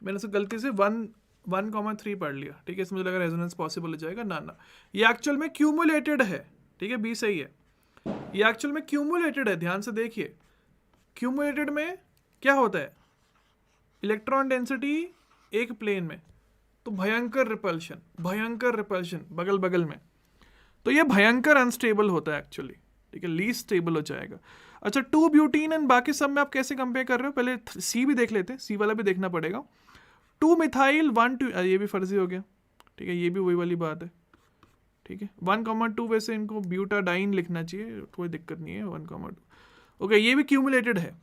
मैंने से गलती से 1,3 पढ़ लिया, ठीक है, इसमें मुझे लगा रेजोनेंस पॉसिबल हो जाएगा, ना ये एक्चुअल में क्यूमुलेटेड है, ठीक है, बी सही है, ये एक्चुअल में क्यूमुलेटेड है। ध्यान से देखिए, क्यूमुलेटेड में क्या होता है, इलेक्ट्रॉन डेंसिटी एक प्लेन में, तो भयंकर रिपल्शन बगल बगल में, तो ये भयंकर अनस्टेबल होता है एक्चुअली, ठीक है, लीस्ट स्टेबल हो जाएगा। अच्छा 2 ब्यूटीन एंड बाकी सब में आप कैसे कंपेयर कर रहे हो, पहले सी भी देख लेते हैं, सी वाला भी देखना पड़ेगा। 2 मिथाइल 1,2, ये भी फर्जी हो गया, ठीक है, ये भी वही वाली बात है, ठीक है। 1,2 वैसे इनको ब्यूटाडाइन लिखना चाहिए, कोई दिक्कत नहीं है, 1,2 ओके, ये भी क्यूमुलेटेड है।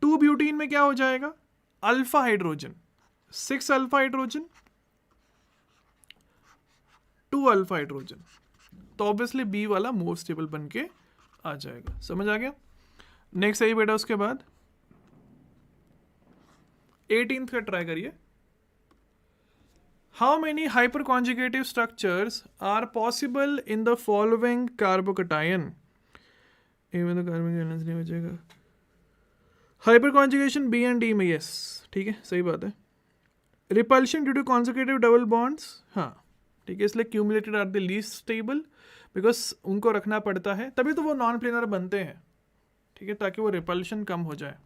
2 ब्यूटीन में क्या हो जाएगा, alpha hydrogen, 6 alpha hydrogen, 2 alpha hydrogen, तो ऑब्वियसली बी वाला मोर स्टेबल बन के आ जाएगा। समझ आ गया। नेक्स्ट सही बेटा, उसके बाद 18th का ट्राई करिए। How many hyperconjugative structures are possible in the following carbocation? इनमें तो कार्बन बैलेंस नहीं बचेगा। Hyperconjugation B and D में, यस ठीक है, सही बात है। Repulsion due to conjugative double bonds, हाँ ठीक है, इसलिए cumulated are the least stable, because उनको रखना पड़ता है, तभी तो वो नॉन प्लेनर बनते हैं, ठीक है, ताकि वो रिपल्शन कम हो जाए।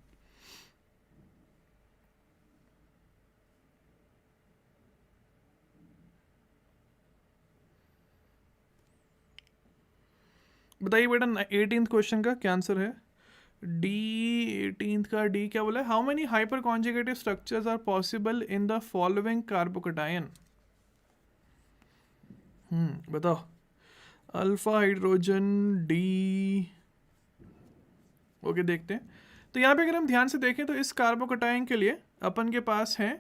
बताइए बेटा 18th क्वेश्चन का क्या आंसर है? डी 18th का डी क्या बोला है? How many hyperconjugative structures are possible in the following carbocation? बताओ अल्फा हाइड्रोजन डी। ओके देखते हैं। तो यहाँ पे अगर हम ध्यान से देखें तो इस कार्बोकटायन के लिए अपन के पास है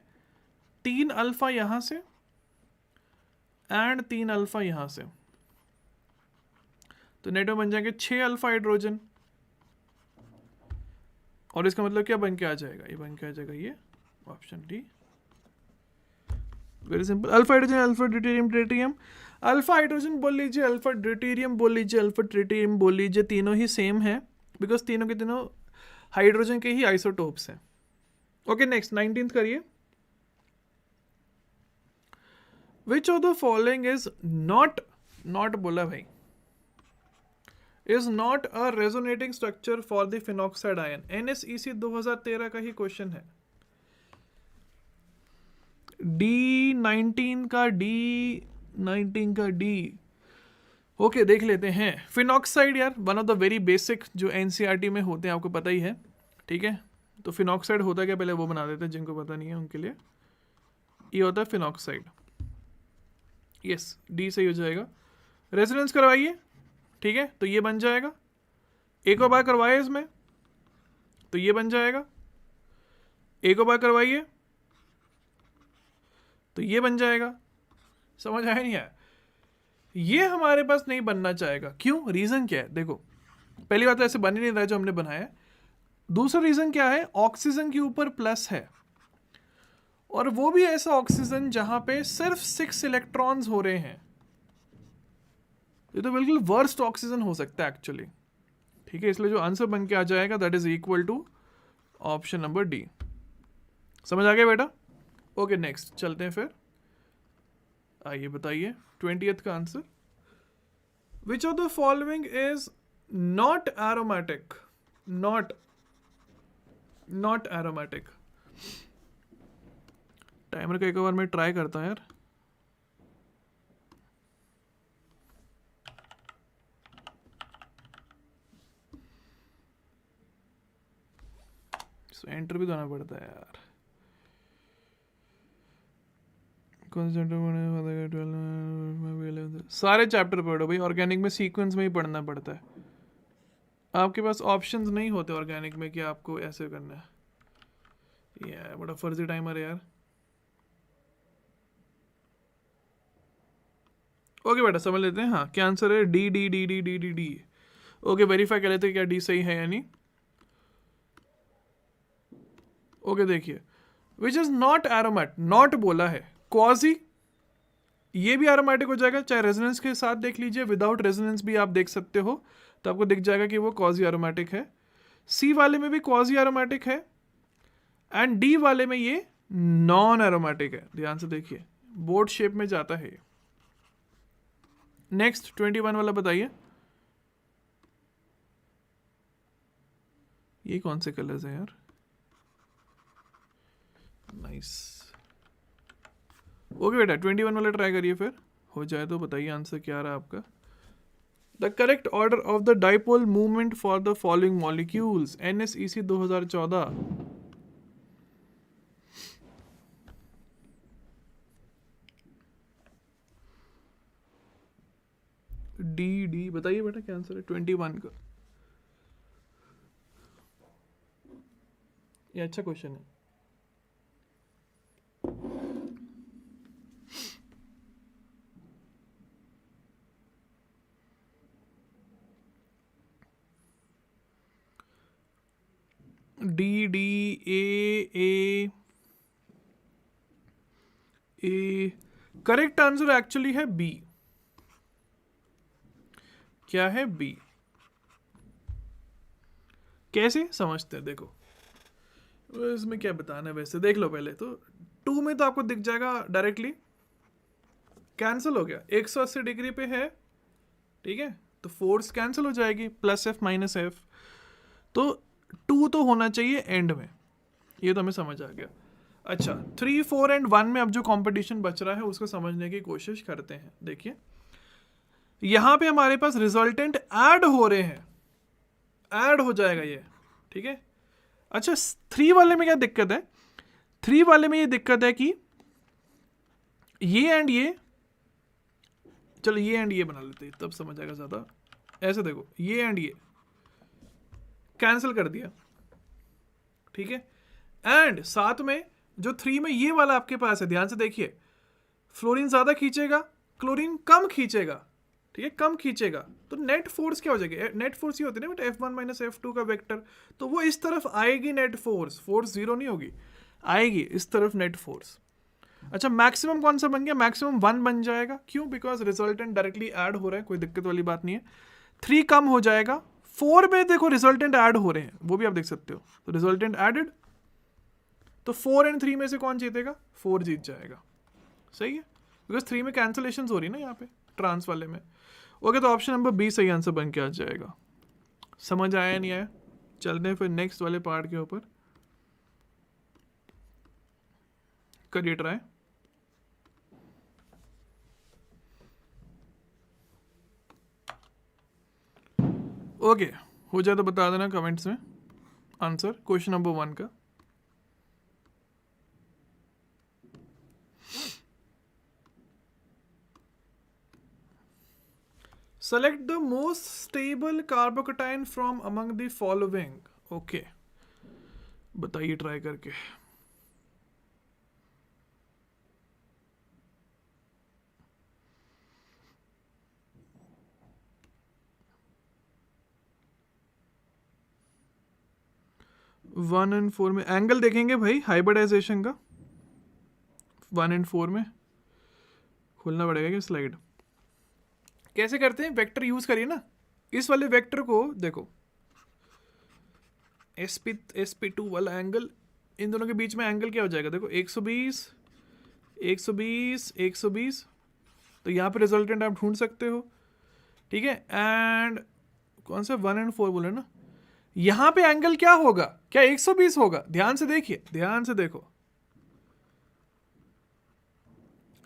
3 अल्फा यहाँ से एंड 3 अल्फा यहाँ से, तो नेट में बन जाएंगे 6 अल्फा हाइड्रोजन। और इसका मतलब क्या बन के आ जाएगा, ये बन के आ जाएगा ये option D. Very simple. Alpha hydrogen alpha deuterium tritium, alpha hydrogen बोल लीजिए, अल्फा ड्यूटेरियम बोल लीजिए, अल्फा ट्रिटियम बोल लीजिए, तीनों ही सेम है बिकॉज तीनों के तीनों हाइड्रोजन के ही आइसोटोप्स हैं। ओके नेक्स्ट 19th करिए। विच of the following is not, not बोला भाई, is not a resonating structure for the phenoxide ion. NSEC 2013 का ही क्वेश्चन है। D19 का डी। ओके देख लेते हैं। फिनॉक्साइड यार one of the very basic जो NCERT में होते हैं, आपको पता ही है, ठीक है। तो फिनॉक्साइड होता क्या पहले वो बना देते हैं, जिनको पता नहीं है उनके लिए। ये होता है फिनॉक्साइड। यस डी सही हो जाएगा। रेजोनेंस करवाइए, ठीक है, तो ये बन जाएगा। एक और बार करवाइए इसमें, तो ये बन जाएगा। एक और बार करवाइए तो ये बन जाएगा। समझ आया नहीं आया? ये हमारे पास नहीं बनना चाहेगा। क्यों? रीजन क्या है? देखो पहली बात तो ऐसे बन ही नहीं रहा है जो हमने बनाया है। दूसरा रीजन क्या है, ऑक्सीजन के ऊपर प्लस है, और वो भी ऐसा ऑक्सीजन जहां पे सिर्फ 6 इलेक्ट्रॉन्स हो रहे हैं। ये तो बिल्कुल वर्स्ट ऑक्सीजन हो सकता है एक्चुअली, ठीक है। इसलिए जो आंसर बन के आ जाएगा that is equal to option number D. समझ आ गया बेटा? ओके नेक्स्ट चलते हैं फिर। आइए बताइए 20th का answer. Which of the following is not aromatic, not aromatic. Timer का एक बार मैं ट्राई करता हूं यार। एंटर भी देना पड़ता है यार। सारे चैप्टर पढ़ो भाई, ऑर्गेनिक में सीक्वेंस में ही पढ़ना पड़ता है। आपके पास ऑप्शंस नहीं होते ऑर्गेनिक में कि आपको ऐसे करना है। ये बड़ा फर्जी टाइमर है यार। ओके बेटा समझ लेते हैं। हाँ क्या आंसर है? D D D D D D D. Okay verify कर लेते हैं क्या डी सही है या नहीं। ओके देखिए, विच इज नॉट एरोमेट, नॉट बोला है। क्वाजी, ये भी एरोमेटिक हो जाएगा, चाहे रेजोनेंस के साथ देख लीजिए, विदाउट रेजोनेंस भी आप देख सकते हो, तो आपको दिख जाएगा कि वो क्वाजी एरोमेटिक है। सी वाले में भी क्वाजी एरोमेटिक है, एंड डी वाले में ये नॉन एरोमेटिक है। ध्यान से देखिए, बोर्ड शेप में जाता है। नेक्स्ट 21 वाला बताइए, ये कौन से कलर्स हैं यार? नाइस। ओके बेटा 21 वाला ट्राई करिए, फिर हो जाए तो बताइए आंसर क्या रहा आपका। The correct order of the dipole movement for the following molecules. NSEC 2014। D बताइए बेटा क्या आंसर है 21 का। ये अच्छा क्वेश्चन है। D D A correct answer actually है बी। क्या है? बी। कैसे समझते हैं देखो, इसमें क्या बताना है वैसे, देख लो पहले तो 2 में तो आपको दिख जाएगा डायरेक्टली, कैंसिल हो गया, 180 डिग्री पे है, ठीक है, तो फोर्स कैंसिल हो जाएगी, प्लस एफ माइनस एफ, तो 2 तो होना चाहिए एंड में, ये तो हमें समझ आ गया। अच्छा 3, 4 एंड 1 में अब जो कंपटीशन बच रहा है उसको समझने की कोशिश करते हैं। देखिए यहां पे हमारे पास रिजल्टेंट ऐड हो रहे हैं, ऐड हो जाएगा ये, ठीक है। अच्छा 3 वाले में क्या दिक्कत है? 3 वाले में ये दिक्कत है कि ये एंड ये चलो ये एंड ये बना लेते हैं, तब समझ आएगा ज़्यादा। ऐसे देखो, ये एंड ये कैंसिल कर दिया, ठीक है। एंड साथ में जो 3 में ये वाला आपके पास है, ध्यान से देखिए, फ्लोरीन ज़्यादा खींचेगा, क्लोरीन कम खींचेगा, ठीक है, कम खींचेगा। तो नेट फोर्स क्या हो जाएगी? नेट फोर्स ये होती है ना बेटा F1 माइनस F2 का वेक्टर, तो वो इस तरफ आएगी नेट फोर्स, फोर्स जीरो नहीं होगी, आएगी इस तरफ नेट फोर्स। अच्छा, मैक्सिमम कौन सा बन गया? मैक्सिमम 1 बन जाएगा, क्यों? बिकॉज रिजल्टेंट डायरेक्टली ऐड हो रहा है, कोई दिक्कत वाली बात नहीं है। 3 कम हो जाएगा, 4 में देखो रिजल्टेंट ऐड हो रहे हैं, वो भी आप देख सकते हो, तो रिजल्टेंट एडेड, तो 4 एंड 3 में से कौन जीतेगा? 4 जीत जाएगा, सही है, बिकॉज 3 में कैंसलेशन हो रही है ना यहाँ पे ट्रांस वाले में। ओके, तो ऑप्शन नंबर बी सही आंसर बन के आ जाएगा। समझ आया नहीं आया? चलते हैं फिर नेक्स्ट वाले पार्ट के ऊपर, करिए ट्राई। ओके, हो जाए तो बता देना कमेंट्स में आंसर क्वेश्चन नंबर 1 का। Select the most stable carbocation from among the following. Okay, बताइए ट्राई करके। वन एंड 4 में एंगल देखेंगे भाई हाइब्रिडाइजेशन का। 1 एंड 4 में खोलना पड़ेगा क्या स्लाइड? कैसे करते हैं? वेक्टर यूज करिए ना, इस वाले वेक्टर को देखो, sp2 वाला एंगल, इन दोनों के बीच में एंगल क्या हो जाएगा? देखो 120 120 120, तो यहाँ पे रिजल्टेंट आप ढूंढ सकते हो, ठीक है। एंड कौन सा 1 एंड 4 बोले ना, यहाँ पे एंगल क्या होगा? क्या 120 होगा? ध्यान से देखिए, ध्यान से देखो,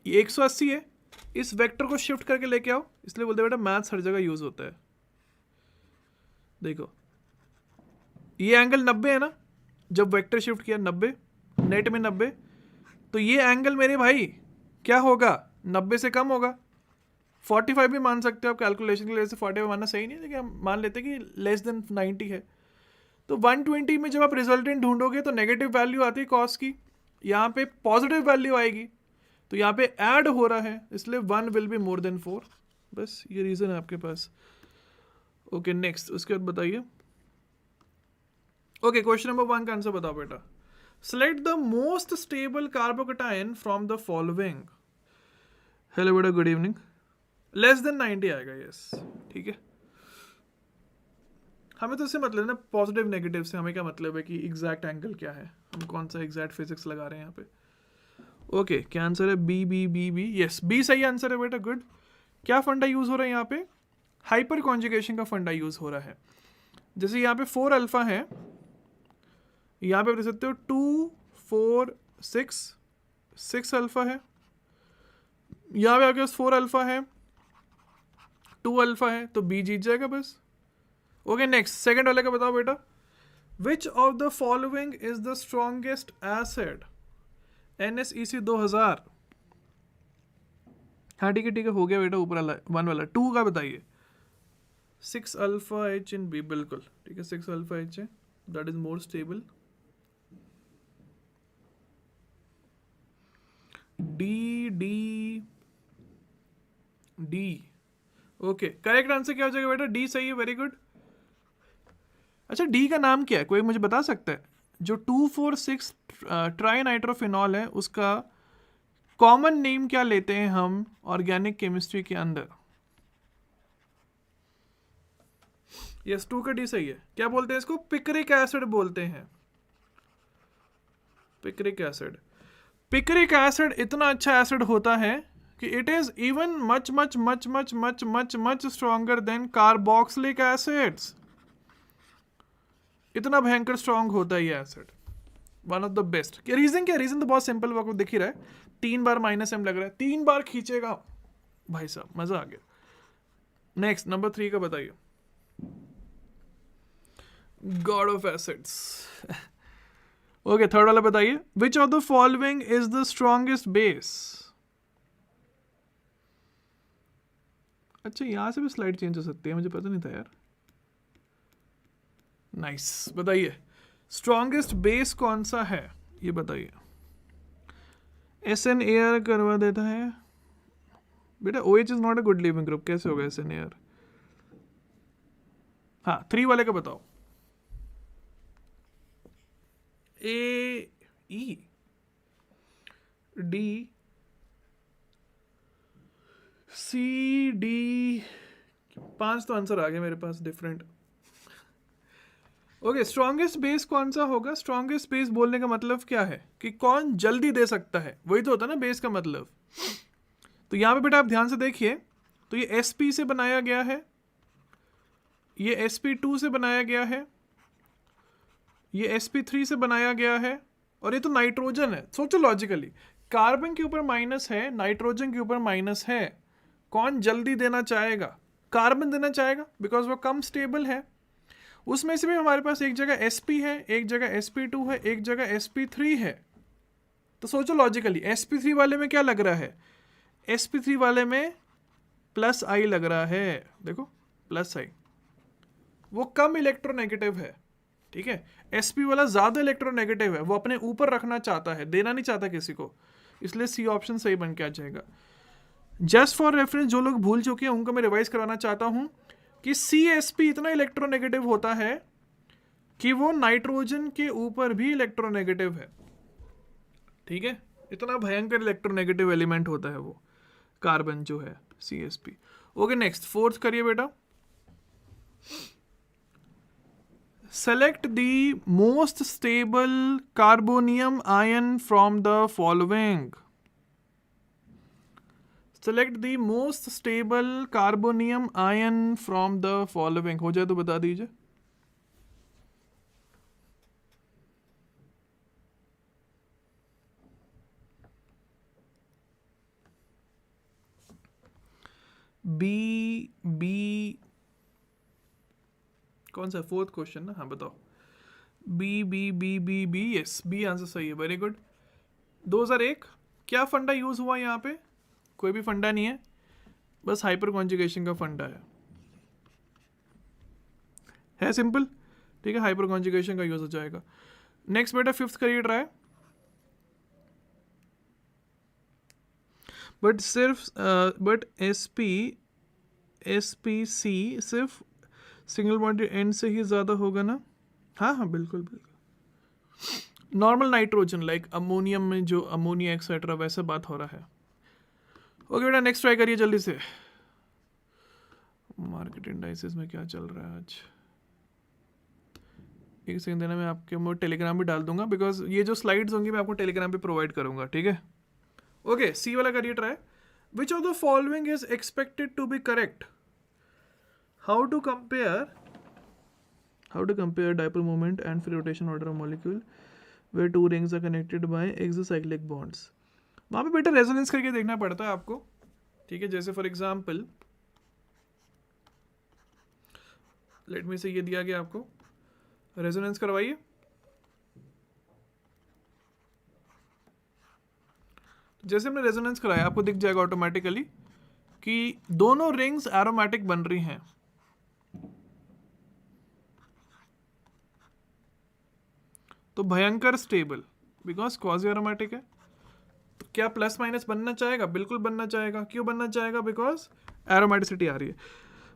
ये 180 है, इस वेक्टर को शिफ्ट करके लेके आओ, इसलिए बोलते बेटा मैथ्स हर जगह यूज होता है। देखो ये एंगल 90 है ना, जब वेक्टर शिफ्ट किया 90, नेट में 90, तो ये एंगल मेरे भाई क्या होगा? 90 से कम होगा। 45 भी मान सकते हो आप, कैलकुलेशन के लिए से 45 मानना सही नहीं है, लेकिन हम मान लेते कि लेस देन 90 है। तो 120 में जब आप रिजल्टेंट ढूंढोगे तो नेगेटिव वैल्यू आती है कॉस की, यहाँ पे पॉजिटिव वैल्यू आएगी, तो यहाँ पे ऐड हो रहा है, इसलिए 1 विल बी मोर देन 4। बस ये रीजन है आपके पास। ओके, नेक्स्ट, उसके बाद बताइए। ओके, क्वेश्चन नंबर 1 का आंसर बताओ बेटा। Select the most stable carbocation from the following. Hello बेटा, गुड इवनिंग। लेस देन 90 आएगा, यस, ठीक है। हमें तो इससे मतलब ना पॉजिटिव नेगेटिव से, हमें क्या मतलब है कि एग्जैक्ट एंगल क्या है, हम कौन सा एग्जैक्ट फिजिक्स लगा रहे हैं यहाँ पे। ओके, क्या आंसर है? B B B B, yes, B सही आंसर है बेटा, गुड। क्या फंडा यूज हो रहा है यहाँ पे? हाइपर कॉन्जुगेशन का फंडा यूज हो रहा है। जैसे यहाँ पे 4 अल्फा है, यहाँ पे आप देख सकते हो 2 4 6 6 अल्फा है, यहाँ पे आपके पास 4 अल्फा है, 2 अल्फा है, तो बी जीत जाएगा बस। ओके, नेक्स्ट, सेकंड वाले का बताओ बेटा। विच of the following is the strongest acid? NSEC 2000। हाँ ठीक है, हो गया बेटा, ऊपर वाला 1 वाला। 2 का बताइए। 6 अल्फा H इन B, बिल्कुल ठीक है, 6 अल्फा H है, that is more stable. D D D, okay, correct answer क्या हो जाएगा बेटा? डी सही है, वेरी गुड। अच्छा, डी का नाम क्या है, कोई मुझे बता सकता है? जो 2,4,6 ट्राई नाइट्रोफिनॉल है, उसका कॉमन नेम क्या लेते हैं हम ऑर्गेनिक केमिस्ट्री के अंदर? यस, 2 का डी सही है। क्या बोलते हैं इसको? पिक्रिक एसिड बोलते हैं, पिक्रिक एसिड। पिक्रिक एसिड इतना अच्छा एसिड होता है कि it is even much much much much much much much stronger than carboxylic acids. इतना भयंकर स्ट्रॉन्ग होता है ये acid, one of the best. क्या रीजन? क्या रीजन? तो बहुत सिंपल, आपको दिख ही रहा है, 3 बार -m लग रहा है, 3 बार खींचेगा भाई साहब, मजा आ गया। नेक्स्ट, नंबर 3 का बताइए। God of acids. Okay, third वाला बताइए। विच of the following is the strongest base? अच्छा यहाँ से भी स्लाइड चेंज हो सकती है, मुझे पता नहीं था यार। नाइस, बताइए स्ट्रॉन्गेस्ट बेस कौन सा है, ये बताइए। SnAr करवा देता है बेटा। OH is not a good leaving group, कैसे होगा SnAr? हाँ 3 वाले का बताओ। A E D C D, 5 तो आंसर आ गए मेरे पास डिफरेंट। ओके, स्ट्रॉन्गेस्ट बेस कौन सा होगा? स्ट्रॉन्गेस्ट बेस बोलने का मतलब क्या है कि कौन जल्दी दे सकता है, वही तो होता है ना बेस का मतलब। तो यहां पे बेटा आप ध्यान से देखिए, तो ये sp से बनाया गया है, ये sp2 से बनाया गया है, ये sp3 से बनाया गया है, और ये तो नाइट्रोजन है। सोचो लॉजिकली, कार्बन के ऊपर माइनस है, नाइट्रोजन के ऊपर माइनस है, कौन जल्दी देना चाहेगा? कार्बन देना चाहेगा, बिकॉज वो कम स्टेबल है। उसमें से भी हमारे पास एक जगह sp है, एक जगह sp2 है, एक जगह sp3 है। तो सोचो लॉजिकली, sp3 वाले में क्या लग रहा है? sp3 वाले में प्लस आई लग रहा है, देखो प्लस आई, वो कम इलेक्ट्रोनेगेटिव है, ठीक है। sp वाला ज्यादा इलेक्ट्रोनेगेटिव है, वो अपने ऊपर रखना चाहता है, देना नहीं चाहता किसी को, इसलिए सी ऑप्शन सही बन के आ जाएगा। जस्ट फॉर रेफरेंस, जो लोग भूल चुके हैं उनको मैं रिवाइज कराना चाहता हूं कि CsP इतना इलेक्ट्रोनेगेटिव होता है कि वो नाइट्रोजन के ऊपर भी इलेक्ट्रोनेगेटिव है, ठीक है। इतना भयंकर इलेक्ट्रोनेगेटिव एलिमेंट होता है वो कार्बन जो है CsP। ओके नेक्स्ट, फोर्थ करिए बेटा। Select the most stable carbonium ion from the following. Select the most stable carbonium ion from the following. हो जाए तो बता दीजिए। बी कौन सा? फोर्थ क्वेश्चन ना, हाँ बताओ। बी यस, बी आंसर सही है, वेरी गुड। 2001 क्या फंडा यूज हुआ यहाँ पे? कोई भी फंडा नहीं है, बस हाइपर कॉन्जुगेशन का फंडा है सिंपल, ठीक है। हाइपर कॉन्जुगेशन का यूज हो जाएगा। नेक्स्ट बेटा, फिफ्थ करिए ट्राई। बट सिर्फ SPC सिर्फ सिंगल बॉन्ड एंड से ही ज्यादा होगा ना? हाँ हाँ बिल्कुल बिल्कुल। नॉर्मल नाइट्रोजन लाइक अमोनियम में जो अमोनिया एक्सेट्रा, वैसे बात हो रहा है। ओके बेटा, नेक्स्ट ट्राई करिए जल्दी से। मार्केट इंडाइसेस में क्या चल रहा है आज? एक सेकंड देना, मैं आपके मैं टेलीग्राम भी डाल दूंगा, बिकॉज ये जो स्लाइड्स होंगी मैं आपको टेलीग्राम पे प्रोवाइड करूंगा, ठीक है। ओके, सी वाला करिए try. Which of the following is expected to be correct? How to compare dipole moment and free rotation order of molecule where two rings are connected by exocyclic bonds? वहां पे बेटा resonance करके देखना पड़ता है आपको, ठीक है। जैसे फॉर एग्जांपल लेट मी से ये दिया गया आपको, रेजोनेंस करवाइए। जैसे हमने रेजोनेंस कराया, आपको दिख जाएगा ऑटोमेटिकली कि दोनों रिंग्स एरोमेटिक बन रही हैं। तो भयंकर स्टेबल, बिकॉज क्वाजी एरोमेटिक है। तो क्या प्लस माइनस बनना चाहेगा? बिल्कुल बनना चाहेगा। क्यों बनना चाहेगा? बिकॉज एरोमेटिसिटी आ रही है।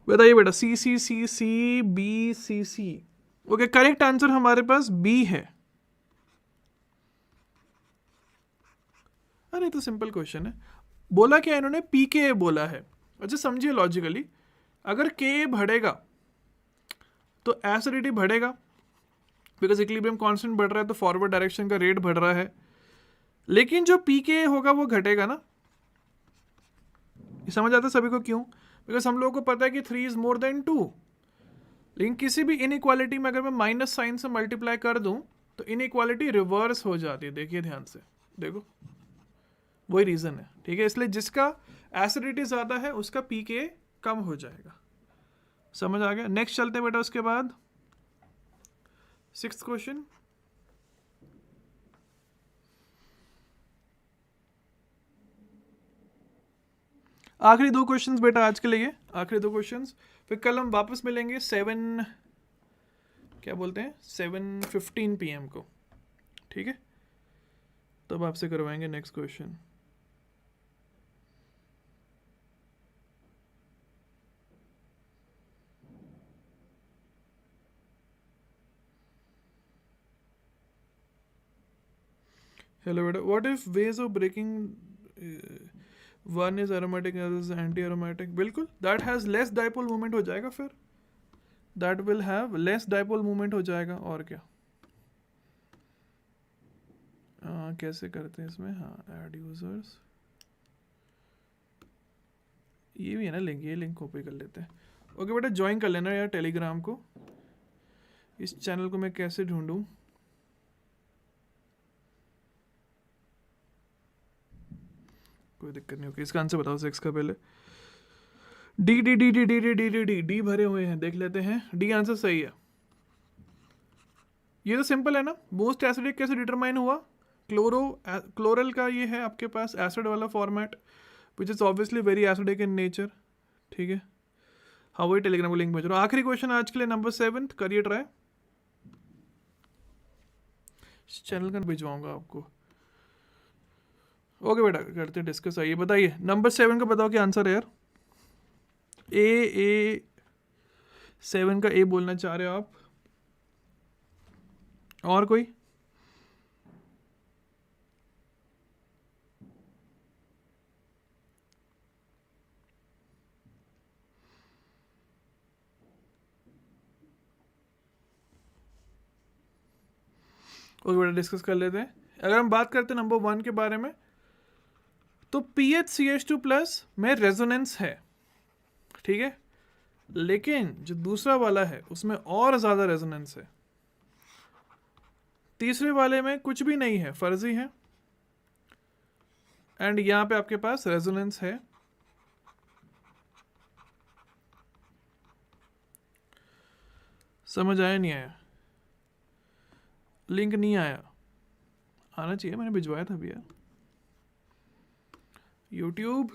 बताइए बेटा, CCCC BCC। Okay, correct answer हमारे पास बी है। अरे तो सिंपल क्वेश्चन है। बोला क्या इन्होंने? PKA बोला है। अच्छा समझिए लॉजिकली, अगर Ka बढ़ेगा तो एसिडिटी बढ़ेगा, बिकॉज इक्विलिब्रियम कांस्टेंट बढ़ रहा है तो फॉरवर्ड डायरेक्शन का रेट बढ़ रहा है। लेकिन जो PKA होगा वो घटेगा ना। ये समझ आता है सभी को क्यों? बिकॉज हम लोगों को पता है कि 3 इज मोर देन 2। लेकिन किसी भी इनइक्वालिटी में अगर मैं माइनस साइन से मल्टीप्लाई कर दूं तो इनइक्वालिटी रिवर्स हो जाती है। देखिए ध्यान से, देखो वही रीजन है, ठीक है। इसलिए जिसका एसिडिटी ज्यादा है उसका PKA कम हो जाएगा। समझ आ गया? नेक्स्ट चलते हैं बेटा, उसके बाद 6th क्वेश्चन। आखिरी 2 क्वेश्चंस बेटा आज के लिए, आखिरी 2 क्वेश्चंस, फिर कल हम वापस मिलेंगे 7:15 PM को, ठीक है? तब आपसे करवाएंगे नेक्स्ट क्वेश्चन। हेलो बेटा, what if ways of breaking one is aromatic other is anti aromatic? बिल्कुल, that has less dipole movement हो जाएगा, फिर that will have less dipole movement हो जाएगा, और क्या। कैसे करते हैं इसमें? हाँ, ऐड यूजर्स, ये भी है ना लिंक, ये लिंक कॉपी कर लेते हैं। ओके बेटा, ज्वाइन कर लेना यार टेलीग्राम को। इस चैनल को मैं कैसे ढूंढूं? कोई दिक्कत नहीं होगी। इसका आंसर बताओ 6 का पहले। D D D D D D D D D D भरे हुए हैं, देख लेते हैं। डी आंसर सही है। ये तो सिंपल है ना। मोस्ट एसिडिक कैसे डिटरमाइन हुआ? क्लोरल का ये है आपके पास एसिड वाला format, which is obviously very acidic in nature, ठीक है। हाँ, वही टेलीग्राम को लिंक भेज रहा हूँ। आखिरी क्वेश्चन आज के लिए, नंबर 7, करिए ट्राई। चैनल का भिजवाऊंगा आपको। ओके बेटा, करते डिस्कस। आइए बताइए, नंबर 7 का बताओ क्या आंसर है यार। ए 7 का ए बोलना चाह रहे हो आप? और कोई? ओके बेटा, डिस्कस कर लेते हैं। अगर हम बात करते हैं नंबर 1 के बारे में, तो PHCH2+ में रेजोनेंस है, ठीक है। लेकिन जो दूसरा वाला है उसमें और ज़्यादा रेजोनेंस है। तीसरे वाले में कुछ भी नहीं है, फर्जी है। एंड यहाँ पे आपके पास रेजोनेंस है। समझ आया नहीं आया? लिंक नहीं आया? आना चाहिए, मैंने भिजवाया था भैया। यूट्यूब